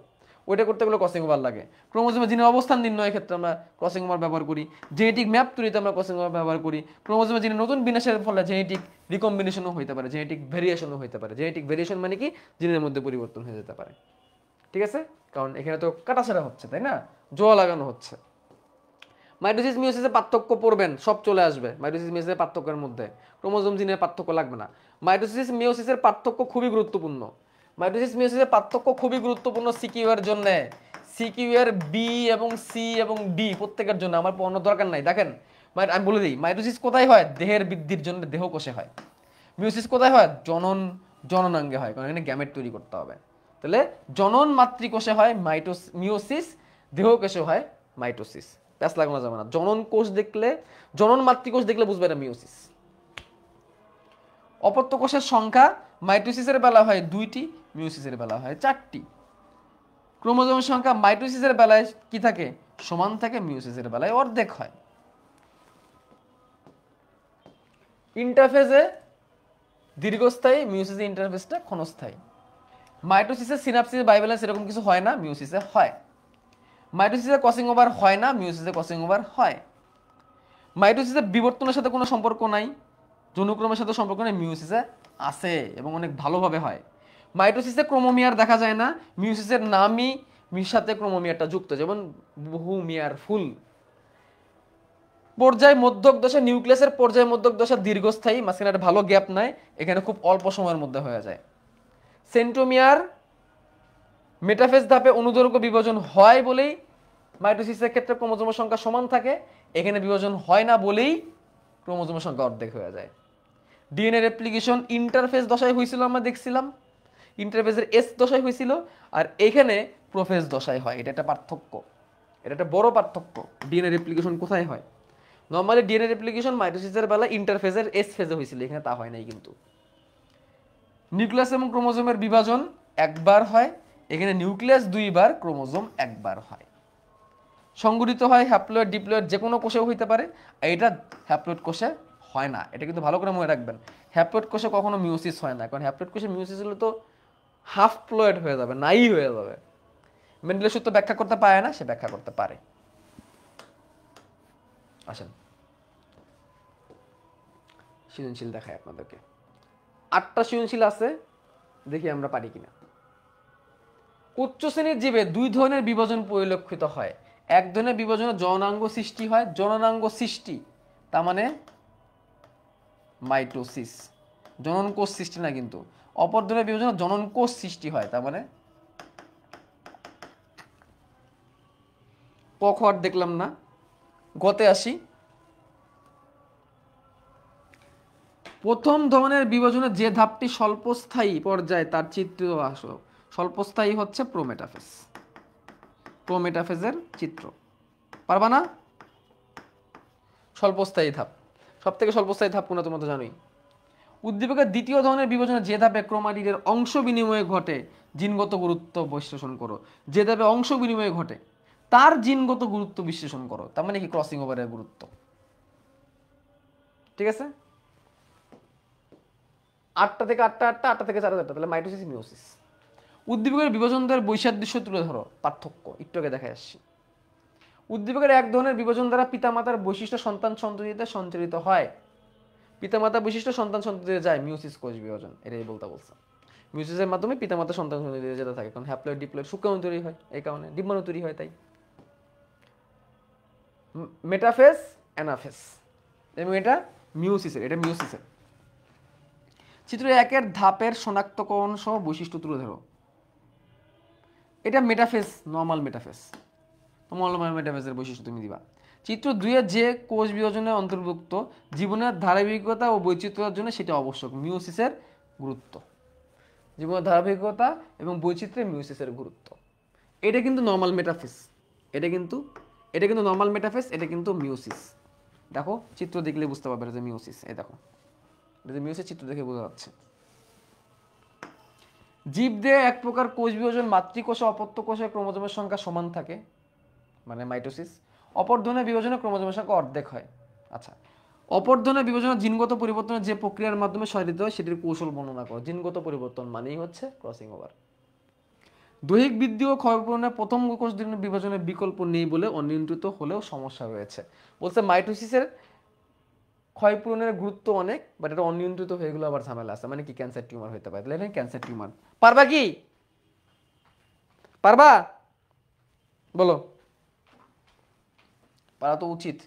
ওইটা করতে গেলে ক্রসিং ওভার লাগে। ক্রোমোজোমে জিনের অবস্থান নির্ণয়ের ক্ষেত্রে আমরা ক্রসিং ওভার ব্যবহার করি। জেনেটিক ম্যাপ তৈরিতে আমরা ক্রসিং ওভার ব্যবহার করি। ক্রোমোজোমে জিনের নতুন বিন্যাসের ফলে জেনেটিক রিকম্বিনেশনও হতে পারে, জেনেটিক ভেরিয়েশনও হতে পারে। জেনেটিক ভেরিয়েশন মানে কি? জিনের মধ্যে পরিবর্তন হয়ে যেতে পারে। ঠিক আছে, কারণ এখানে তো কাটাছেড়া হচ্ছে, তাই না? জোয়া লাগানো হচ্ছে। মাইটোসিস মিওসিসের পার্থক্য পড়বেন, সব চলে আসবে মাইটোসিস মিওসিসের পার্থক্যের মধ্যে। ক্রোমোজোম জিনের পার্থক্য লাগবে না। মাইটোসিস মিওসিসের পার্থক্য খুবই গুরুত্বপূর্ণ। মাইটোসিস মিওসিসের পার্থক্য খুবই গুরুত্বপূর্ণ সিকিউ এর জন্য। সিকিউ এর বি এবং সি এবং ডি প্রত্যেকের জন্য, আমার পড়ানোর দরকার নাই। দেখেন আমি বলে দিই, মাইটোসিস কোথায় হয়? দেহের বৃদ্ধির জন্য দেহকোষে হয়। মিওসিস কোথায় হয়? জননাঙ্গে হয়, কারণ এখানে গ্যামেট তৈরি করতে হবে। তাহলে জনন মাতৃকোষে হয় মিওসিস, দেহকোষে হয় মাইটোসিস। প্যাস লাগানো যাবে না। জনন কোষ দেখলে, জনন মাতৃকোষ দেখলে বুঝবে এটা মিওসিস। অপত্য কোষের সংখ্যা মাইটোসিসের বেলা হয় 2টি, মিওসিসের বেলা হয় 4টি। ক্রোমোজোমের সংখ্যা মাইটোসিসের বেলায় কি থাকে? সমান থাকে, মিওসিসের বেলায় অর্ধেক হয়। ইন্টারফেজে দীর্ঘস্থায়ী, মিওসিসে ইন্টারফেসটা ক্ষণস্থায়ী। মাইটোসিসে সিনাপসিস বাইভ্যালেন্স এরকম কিছু হয় না, মিওসিসে হয়। মাইটোসিসে ক্রসিং ওভার হয় না, মিওসিসে ক্রসিং ওভার হয়। মাইটোসিসে বিবর্তনের সাথে কোনো সম্পর্ক নাই, যৌনক্রমের সাথে সম্পর্ক নেই, মিওসিসে আছে এবং অনেক ভালোভাবে হয়। মাইটোসিসে ক্রোমোমিয়ার দেখা যায় না, মিওসিসের নামই সাথে ক্রোমোমিয়ারটা যুক্ত, যেমন বহু মিয়ার ফুল। পর্যায় মধ্যক দশা, নিউক্লিয়াসের পর্যায় মধ্যক দশা দীর্ঘস্থায়ী, মাঝখানে একটা ভালো গ্যাপ নাই, এখানে খুব অল্প সময়ের মধ্যে হয়ে যায়। সেন্ট্রোমিয়ার মেটাফেজ ধাপে অনুদৈর্ঘ্য বিভাজন হয় বলেই মাইটোসিসের ক্ষেত্রে ক্রোমোজোমের সংখ্যা সমান থাকে, এখানে বিভাজন হয় না বলেই ক্রোমোজোমের সংখ্যা অর্ধেক হয়ে যায়। ডিএনএ রেপ্লিকেশন ইন্টারফেজ দশায় হয়েছিল, আমরা দেখছিলাম ইন্টারফেজের এস দশায় হয়েছিল, আর এখানে প্রোফেজ দশায় হয়। এটা একটা পার্থক্য, এটা একটা বড় পার্থক্য। ডিএনএ রেপ্লিকেশন কোথায় হয়? নর্মালি ডিএনএ রেপ্লিকেশন মাইটোসিসের বেলা ইন্টারফেজের এস ফেজে হয়েছিল, এখানে তা হয় নাই। কিন্তু নিউক্লিয়াস এবং ক্রোমোজোমের বিভাজন একবার হয়, এখানে নিউক্লিয়াস 2বার, ক্রোমোজোম একবার হয়। সংগঠিত হয় হ্যাপ্লয়েড ডিপ্লয়েড যে কোনো কোষেও হইতে পারে, এটা হ্যাপ্লয়েড কোষে হয় না। এটা কিন্তু ভালো করে মনে রাখবেন, হ্যাপ্লয়েড কোষে কখনো মিওসিস হয় না, কারণ হ্যাপ্লয়েড কোষে মিওসিস হলে তো হাফ প্লয়েড হয়ে যাবে, নাই হয়ে যাবে। মেন্ডেলের সূত্র ব্যাখ্যা করতে পারে না, সে ব্যাখ্যা করতে পারে। আসেন সৃজনশীল দেখায় আপনাদেরকে। 8টা সৃজনশীল আছে, দেখি আমরা পারি কিনা। উচ্চ শ্রেণীর জীবে 2 ধরনের বিভাজন পরিলক্ষিত হয়। এক ধরনের বিভাজনে জননাঙ্গ সৃষ্টি হয়, জননাঙ্গ সৃষ্টি তার মানে মাইটোসিস, জনন কোষ সৃষ্টি না কিন্তু। অপর ধরনের বিভাজনে জনন কোষ সৃষ্টি হয়, তার মানে ক খ আর দেখলাম না, গতে আসি। প্রথম ধরনের বিভাজনে যে ধাপটি স্বল্পস্থায়ী পর্যায়ে তার চিত্র আসো। স্বল্পস্থায়ী হচ্ছে প্রোমেটাফেজ। প্রোমেটাফেজের চিত্র পারবা না? স্বল্পস্থায়ী ধাপ, সব থেকে স্বল্পস্থায়ী ধাপ কোনটা তোমরা তো জানোই। উদ্দীপকের দ্বিতীয় ধরনের বিভাজনে যে ধাপে ক্রোমাটিডের অংশ বিনিময়ে ঘটে জিনগত গুরুত্ব বিশ্লেষণ করো। যে ধাপে অংশ বিনিময়ে ঘটে তার জিনগত গুরুত্ব বিশ্লেষণ করো। তার মানে কি ক্রসিং ওভারের গুরুত্ব। ঠিক আছে, 8টা থেকে 8টা 8টা 8টা থেকে 4টা 4টা, তাহলে মাইটোসিস মিওসিস। উদ্দীপকের বিভাজনদের বৈসাদৃশ্য তুলে ধরো, পার্থক্য একটু আগে দেখায় আসছি। উদ্দীপকের এক ধরনের বিভাজন দ্বারা পিতামাতার বৈশিষ্ট্য সন্তান সন্ততিতে সঞ্চারিত হয়। পিতামাতা বৈশিষ্ট্য সন্তান সন্ততিতে যায়, মিওসিস কোষ বিভাজন, এটাই বলতে বলছে। মিওসিসের মাধ্যমে পিতামাতা সন্তান সন্ততিতে যেতে থাকে, কারণ হ্যাপ্লয়েড ডিপ্লয়েড শুক্রাণু তৈরি হয়, এই কারণে ডিম্বাণু তৈরি হয়। তাই মেটাফেজ অ্যানাফেজ, এবং এটা মিওসিসের, এটা মিওসিসের। চিত্র 1-এর ধাপের শনাক্তকরণ সহ বৈশিষ্ট্য তুলে ধরো। এটা মেটাফেজ, নর্মাল মেটাফেজ। নর্মাল মেটাফেজের বৈশিষ্ট্য তুমি দিবা। চিত্র 2-এর যে কোষ বিভাজনের অন্তর্ভুক্ত জীবনের ধারাবাহিকতা ও বৈচিত্র্যের জন্য সেটা আবশ্যক, মিওসিসের গুরুত্ব। জীবনের ধারাবাহিকতা এবং বৈচিত্র্যে মিওসিসের গুরুত্ব। এটা কিন্তু নর্মাল মেটাফেজ, এটা কিন্তু নর্মাল মেটাফেজ, এটা কিন্তু মিওসিস। দেখো চিত্র দেখলে বুঝতে পারবে যে মিওসিস। এই দেখো, এটা মিওসিস চিত্র দেখে বোঝা যাচ্ছে। জীবদেহে এক প্রকার কোষ বিভাজন মাতৃকোষ ও অপত্য কোষের ক্রোমোজোমের সংখ্যা সমান থাকে, মানে মাইটোসিস। অপরধনের বিভাজনে ক্রোমোজোমের সংখ্যা অর্ধেক হয়। আচ্ছা, অপরধনের বিভাজনের জিনগত পরিবর্তনের যে প্রক্রিয়ার মাধ্যমে সাধিত হয় সেটির কৌশল বর্ণনা করো। জিনগত পরিবর্তন মানেই হচ্ছে ক্রসিং ওভার। দৈহিক বৃদ্ধি ও ক্ষয়পূরণের প্রথম কোষ বিভাজনের বিকল্প নেই বলে অনিয়ন্ত্রিত হলেও সমস্যা রয়েছে। বলছে মাইটোসিসের ক্ষয়পূরণের গুরুত্ব অনেক, বাট এটা অনিয়ন্ত্রিত হয়ে গেলে আবার ঝামেলা আছে, মানে কি ক্যান্সার টিউমার হতে পারে। তাহলে ক্যান্সার টিউমার পারবা কি? পারবা? বলো, পারা তো উচিত।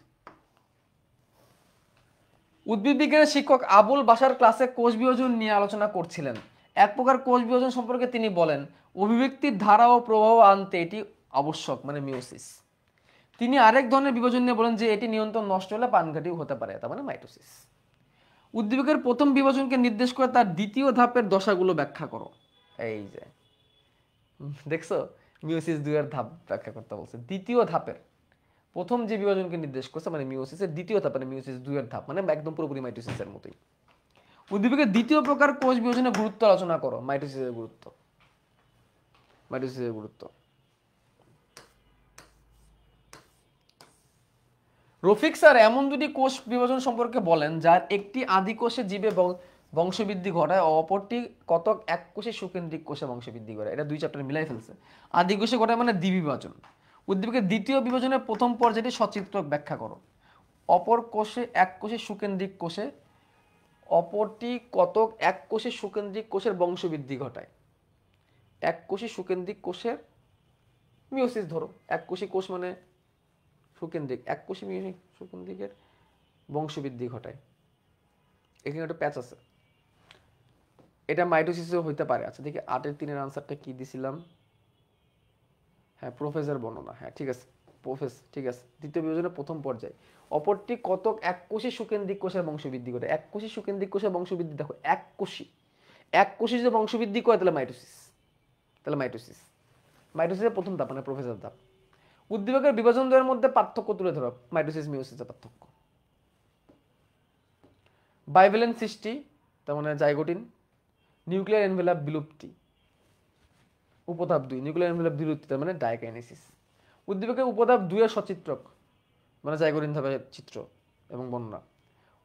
উদ্ভিদ বিজ্ঞানের শিক্ষক আবুল বাশার ক্লাসে কোষ বিভাজন নিয়ে আলোচনা করছিলেন। এক প্রকার কোষ বিভাজন সম্পর্কে তিনি বলেন, অভিব্যক্তির ধারা ও প্রবাহ আনতে এটি আবশ্যক, মানে মিওসিস। তিনি আরেক ধরনের বিভাজন নিয়ে বলেন যে এটি নিয়ন্ত্রণ নষ্ট হলে প্রাণঘাতী হতে পারে, তার মানে মাইটোসিস। উদ্দীপকের প্রথম বিভাজনকে নির্দেশ করে তার দ্বিতীয় ধাপের দশাগুলো ব্যাখ্যা করো। এই যে দেখছো, মিওসিস 2-এর ধাপ ব্যাখ্যা করতে বলছে। দ্বিতীয় ধাপের প্রথম যে বিভাজনকে নির্দেশ করছে মানে মিওসিসের, দ্বিতীয় ধাপ মানে মিওসিস 2-এর ধাপ, মানে একদম পুরোপুরি মাইটোসিসের মতোই। উদ্দীপকের দ্বিতীয় প্রকার কোষ বিভাজনের গুরুত্ব আলোচনা করো। মাইটোসিসের গুরুত্ব, মাইটোসিসের গুরুত্ব। রফিক স্যার এমন দুটি কোষ বিভাজন সম্পর্কে বলেন যার একটি আদি কোষে জীবে বংশবৃদ্ধি ঘটায়, অপরটি কতক এক কোষে সুকেন্দ্রিক কোষে বংশবৃদ্ধি ঘটায়। এটা 2 চ্যাপ্টারে মিলাই ফেলছে। আদি কোষে ঘটায় মানে দ্বিবিভাজন। উদ্দীপকের দ্বিতীয় বিভাজনের প্রথম পর্যায়টি সচিত্র ব্যাখ্যা করো। অপর কোষে এক কোষে সুকেন্দ্রিক কোষে, অপরটি কতক এক কোষে সুকেন্দ্রিক কোষের বংশবৃদ্ধি ঘটায়। এক কোষে সুকেন্দ্রিক কোষের মিওসিস ধরো, এক কোষী কোষ মানে সুকেন্দ্রিক, এক কোষী সুকেন্দ্রিকের বংশবৃদ্ধি ঘটায়। এখানে একটা প্যাচ আছে, এটা মাইটোসিসও হইতে পারে। আচ্ছা দেখি 8-এর 3-এর আনসারটা কি দিছিলাম। হ্যাঁ, প্রোফেজের বর্ণনা, হ্যাঁ ঠিক আছে, প্রোফেস ঠিক আছে। দ্বিতীয় বিভাজনের প্রথম পর্যায়ে অপরটি কতক এক কোষী সুকেন্দ্রিক কোষের বংশবৃদ্ধি ঘটে। এক কোষী সুকেন্দ্রিক কোষের বংশবৃদ্ধি দেখো, এক কোষী যদি বংশবৃদ্ধি করে তাহলে মাইটোসিস, মাইটোসিসের প্রথম ধাপ মানে প্রোফেসের ধাপ। উদ্দীপকের বিভাজন দ্বয়ের মধ্যে পার্থক্য তুলে ধরো। মাইটোসিস মিওসিসের পার্থক্য। বাইভ্যালেন্ট সৃষ্টি তার মানে জাইগোটিন, নিউক্লিয়ার এনভেলাপ বিলুপ্তি। উপধাপ 2 নিউক্লিয়ার এনভেলাপ বিলুপ্তি তার মানে ডাইকাইনেসিস। উদ্দীপকের উপধাপ 2-এর সচিত্রক মানে জাইগোটিন ধাপের চিত্র এবং বর্ণনা।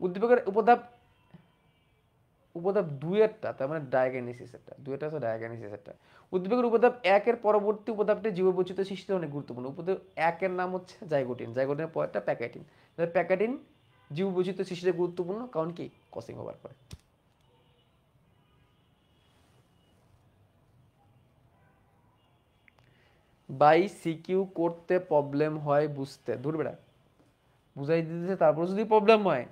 উদ্দীপকের উপধাপ 2-এরটা তার মানে ডায়াগনোসিসেরটা, 2-এটা আছে ডায়াগনোসিসেরটা। উদ্দীপকের উপধাপ 1-এর পরবর্তী উপধাপটি জীববৈচিত্র্য সৃষ্টিতে অনেক গুরুত্বপূর্ণ। উপধাপ 1-এর নাম হচ্ছে জাইগোটিন, জাইগোটিনের পরেরটা প্যাকাইটিন। প্যাকাইটিন জীববৈচিত্র্য সৃষ্টিতে গুরুত্বপূর্ণ, কারণ কি ক্রসিং ওভার করে। বাই সিকিউ করতে প্রবলেম হয় বুঝতে, দূর বেড়া বুঝাই দিতেছে, তারপর যদি প্রবলেম হয়।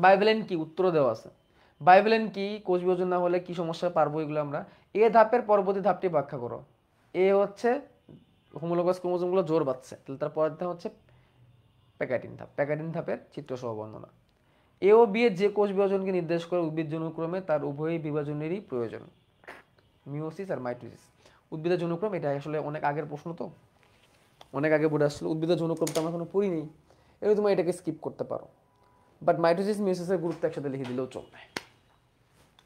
বাইভ্যালেন্ট কি উত্তর দেওয়া আছে। বাইভ্যালেন্ট কি, কোষ বিভাজন না হলে কি সমস্যা, পারবো এগুলো আমরা। এ ধাপের পরবর্তী ধাপটি ব্যাখ্যা করো। এ হচ্ছে হোমোলোগাস ক্রোমোজোমগুলো জোর বাঁধছে, তাহলে তার পরের ধাপ হচ্ছে প্যাকাইটিন ধাপ। প্যাকাইটিন ধাপের চিত্র সহ বর্ণনা। এ ও বি এর যে কোষ বিভাজনকে নির্দেশ করে উদ্ভিদ জনুক্রমে তার উভয়ই বিভাজনেরই প্রয়োজন। মিওসিস আর মাইটোসিস। উদ্ভিদের যৌনক্রম এটা আসলে অনেক আগের প্রশ্ন, তো অনেক আগে পড়ে আসলে উদ্ভিদের যৌনক্রম তো আমরা কোনো পড়িনি, এবার তুমি এটাকে স্কিপ করতে পারো, বাট মাইটোসিস মিওসিসের গুরুত্ব একসাথে লিখে দিলেও চলবে।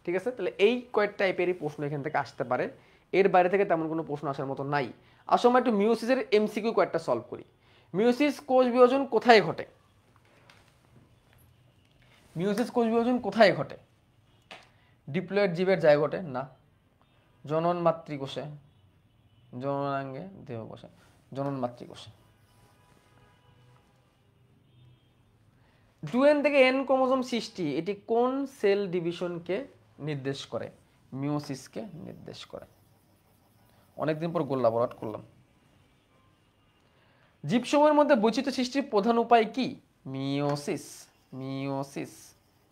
ঠিক আছে, তাহলে এই কয়েক টাইপেরই প্রশ্ন এখান থেকে আসতে পারে, এর বাইরে থেকে তেমন কোনো প্রশ্ন আসার মতো নাই। আসলে আমরা একটু মিওসিসের এমসিকিউ কয়েকটা সলভ করি। মিওসিস কোষ বিভাজন কোথায় ঘটে? মিওসিস কোষ বিভাজন কোথায় ঘটে? ডিপ্লয়েড জীবের জায়গোটে না, জনন মাতৃকোষে, জননাঙ্গে দেহকোষে, জনন মাতৃকোষে। 2n থেকে n ক্রোমোজোম সৃষ্টি এটি কোন সেল ডিভিশনকে নির্দেশ করে? মিওসিসকে নির্দেশ করে। অনেকদিন পর গোল্লা বরাট করলাম। জীবসমূহের মধ্যে বৈচিত্র্য সৃষ্টির প্রধান উপায় কি? Meiosis, meiosis,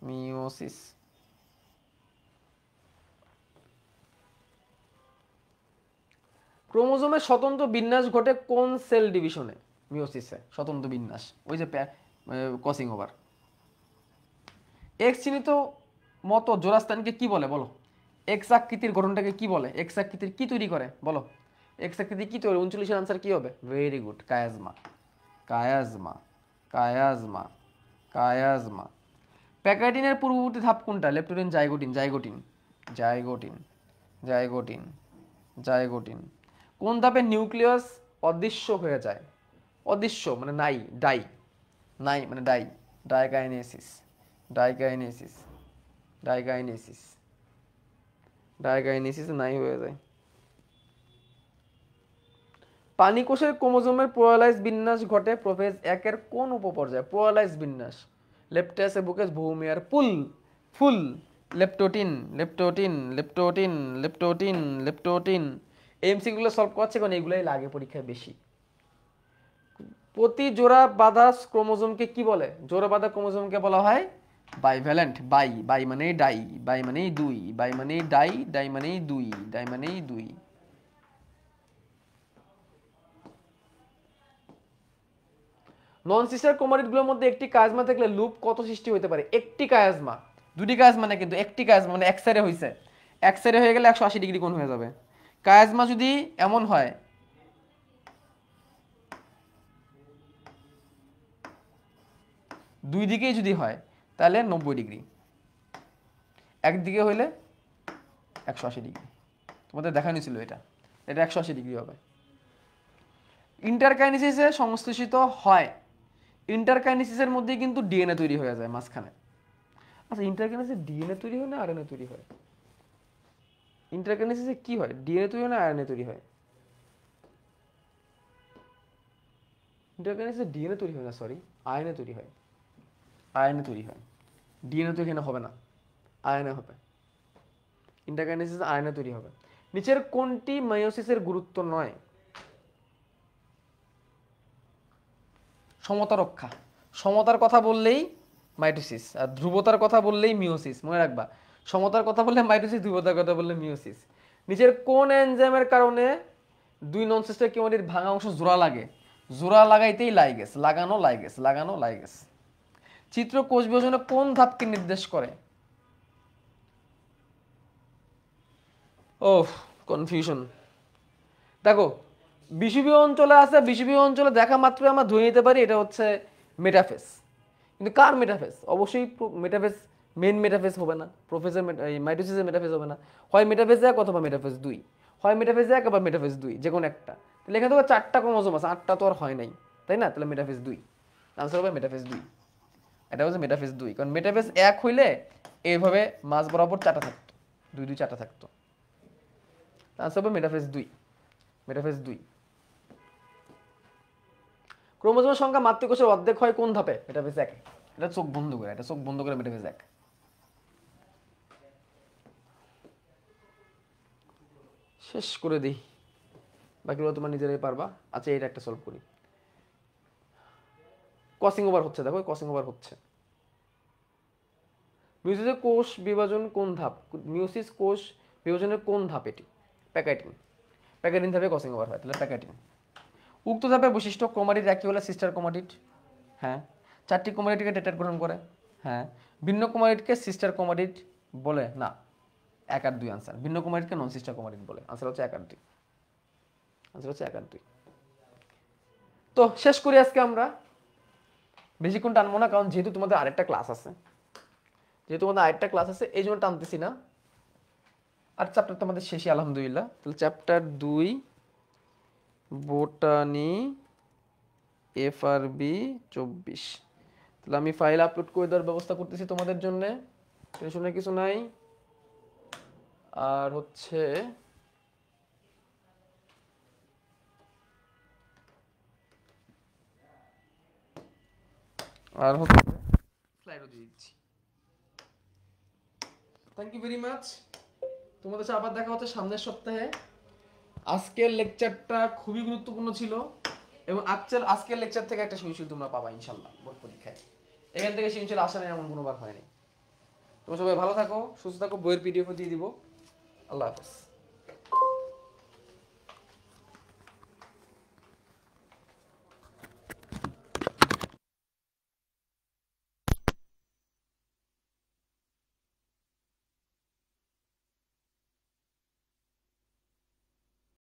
meiosis. ক্রোমোজোমের স্বতন্ত্র বিন্যাস ঘটে কোন সেল ডিভিশনে? মিওসিসে স্বতন্ত্র বিন্যাস, ওই যে ক্রসিং ওভার। এক্স চিহ্নিত মতো জোড়াস্থানকে কি বলে বলো? এক্স আকৃতির গঠনটাকে কি বলে? এক্স আকৃতির কি তৈরি করে বলো? এক্স আকৃতি কি তৈরি? 39-এর আনসার কি হবে? Very good, chiasma, chiasma, chiasma, chiasma. প্যাকাইটিনের পূর্ববর্তী ধাপ কোনটা? Leptotene, zygotene, zygotene, zygotene, zygotene, zygotene. কোন ধাপে নিউক্লিয়াস অদৃশ্য হয়ে যায়? অদৃশ্য মানে নাই, ডাই, নাই মানে ডাই, ডাইকাইনেসিস, ডাইকাইনেসিস, ডাইকাইনেসিস, ডাইকাইনেসিস নাই হয়ে যায়। পানিকোষের ক্রোমোজোমের প্লোরালাইজ বিন্যাস ঘটে প্রোফেজ 1-এর কোন উপপর্যায়ে? প্লোরালাইজ বিন্যাস লেপ্টাস, বুকেস, ভূমিয়ার পুল, ফুল, leptotene, leptotene, leptotene, leptotene, leptotene. এমসিগুলো সলভ করছে কারণ এগুলাই লাগে পরীক্ষায় বেশি। প্রতি জোড়া বাঁধা ক্রোমোজোমকে কি বলে? জোড়া বাঁধা ক্রোমোজোমকে বলা হয় বাইভ্যালেন্ট। বাই, বাই মানেই ডাই, বাই মানেই দুই, বাই মানেই ডাই, ডাই মানেই দুই, ডাই মানেই দুই। নন সিস্টার ক্রোমাটিডগুলোর মধ্যে একটি কায়াজমা থাকলে লুপ কত সৃষ্টি হতে পারে? একটি কায়াজমা, দুটি কায়াজমা না কিন্তু একটি কায়াজমা, মানে এক সাইডে হয়েছে, এক সাইডে হয়ে গেলে 180 ডিগ্রি কোণ হয়ে যাবে। কায়াজমা যদি এমন হয়, দুই দিকেই যদি হয় তাহলে 90 ডিগ্রি, একদিকে হইলে 180 ডিগ্রি। তোমাদের দেখানো ছিল এটা, এটা 180 ডিগ্রি হবে। ইন্টারকাইনেসিসে সংশ্লেষিত হয়, ইন্টারকাইনেসিসের মধ্যে কিন্তু ডিএনএ তৈরি হয়ে যায় মাঝখানে। আচ্ছা, ইন্টারকাইনেসিসে ডিএনএ তৈরি হয় না আরএনএ তৈরি হয়? ইন্টারকাইনেসিসে কি হয়? ডিএনএ তৈরি হয় না আরএনএ তৈরি হয়? ইন্টারকাইনেসিসে ডিএনএ তৈরি হয় না, সরি, আরএনএ তৈরি হয়, আরএনএ তৈরি হয়। ডিএনএ তো এখানে হবে না, আরএনএ হবে। ইন্টারকাইনেসিসে আরএনএ তৈরি হবে। নিচের কোনটি মায়োসিসের গুরুত্ব নয়? সমতা রক্ষা, সমতার কথা বললেই মাইটোসিস, আর ধ্রুবতার কথা বললেই মিওসিস। মনে রাখবা, সমতার কথা বললে মাইটোসিস, ধ্রুবতার কথা বললে মিওসিস। নিচের কোন এনজাইমের কারণে দুই নন সিস্টার ক্রোমাটিড ভাঙা অংশ জোড়া লাগে? জোড়া লাগাইতেই লাইগেস, লাগানো লাইগেস, লাগানো লাইগেস। চিত্র কোষ বিভাজনে কোন ধাপকে নির্দেশ করে? ওহ, কনফিউশন। দেখো, বিষুবীয় অঞ্চলে আছে, বিষুবীয় অঞ্চলে দেখা মাত্র আমরা ধরে নিতে পারি এটা হচ্ছে মেটাফেস। কিন্তু কার মেটাফেস? অবশ্যই মেটাফেস, মেন মেটাফেস হবে না, প্রফেসর মাইটোসিসের মেটাফেস হবে না। হয় মেটাফেস 1 অথবা মেটাফেস 2, হয় মেটাফেস 1 আবার মেটাফেস 2, যে কোনো একটা। তাহলে এখানে তো 4টা ক্রোমোজোম আছে, 8টা তো আর হয় নাই, তাই না? তাহলে মেটাফেস 2, আনসার হবে মেটাফেস 2। এটা হচ্ছে মেটাফেস 2, কারণ মেটাফেস 1 হইলে এইভাবে মাঝ বরাবর 4টা থাকতো, 2 2 4টা থাকতো। আনসার হবে মেটাফেস 2, মেটাফেস 2। ক্রোমোজোমের সংখ্যা মাতৃকোষের অর্ধেক হয় কোন ধাপে? মেটাফেস 1। এটা চোখ বন্ধ করে, এটা চোখ বন্ধ করে মেটাফেস 1। শেষ করে দিই, বাকিগুলো তোমার নিজেরাই পারবা। আচ্ছা, এটা একটা সলভ করি। ক্রসিং ওভার হচ্ছে, দেখো ক্রসিং ওভার হচ্ছে। মিওসিসের কোষ বিভাজন কোন ধাপ? মিওসিস কোষ বিভাজনের কোন ধাপ এটি? প্যাকাইটিন, প্যাকাইটিন ধাপে ক্রসিং ওভার হয়, তাহলে প্যাকাইটিন। উক্ত ধাপের বৈশিষ্ট্য ক্রোমাটিড একই হলে সিস্টার ক্রোমাটিড, হ্যাঁ। 4টি ক্রোমাটিডকে টেট্রাড গঠন করে, হ্যাঁ। ভিন্ন ক্রোমাটিডকে সিস্টার ক্রোমাটিড বলে না, 1 আর 2 আনসার। ভিন্ন কুমারিটকে নন সিস্টার কুমারিট বলে। আনসার হচ্ছে 1 আর 2। আনসার হচ্ছে 1 আর 2। তো শেষ করি আজকে আমরা, বেশিক্ষণ টানবো না, কারণ যেহেতু তোমাদের আরেকটা ক্লাস আছে, এই জন্য টানতেছি না। আর চ্যাপ্টার তোমাদের শেষই আলহামদুলিল্লাহ। তাহলে চ্যাপ্টার 2 বোটানি FRB 24। তাহলে আমি ফাইল আপলোড করে দেওয়ার ব্যবস্থা করতেছি তোমাদের জন্য, টেনশনের কিছু নাই। আর হচ্ছে স্লাইডও দিয়ে দিচ্ছি। Thank you very much. তোমাদের সাথে আবার দেখা হচ্ছে সামনের সপ্তাহে। আজকের লেকচারটা খুবই গুরুত্বপূর্ণ ছিল, এবং আজকের লেকচার থেকে একটা সৃজনশীল তোমরা পাবা ইনশাল্লাহ বোর্ড পরীক্ষায়। এখান থেকে সৃজনশীল আসা নেই এমন কোনোবার হয়নি। তোমরা সবাই ভালো থাকো, সুস্থ থাকো। বইয়ের PDF দিয়ে দিব। আল্লাহ হাফেজ।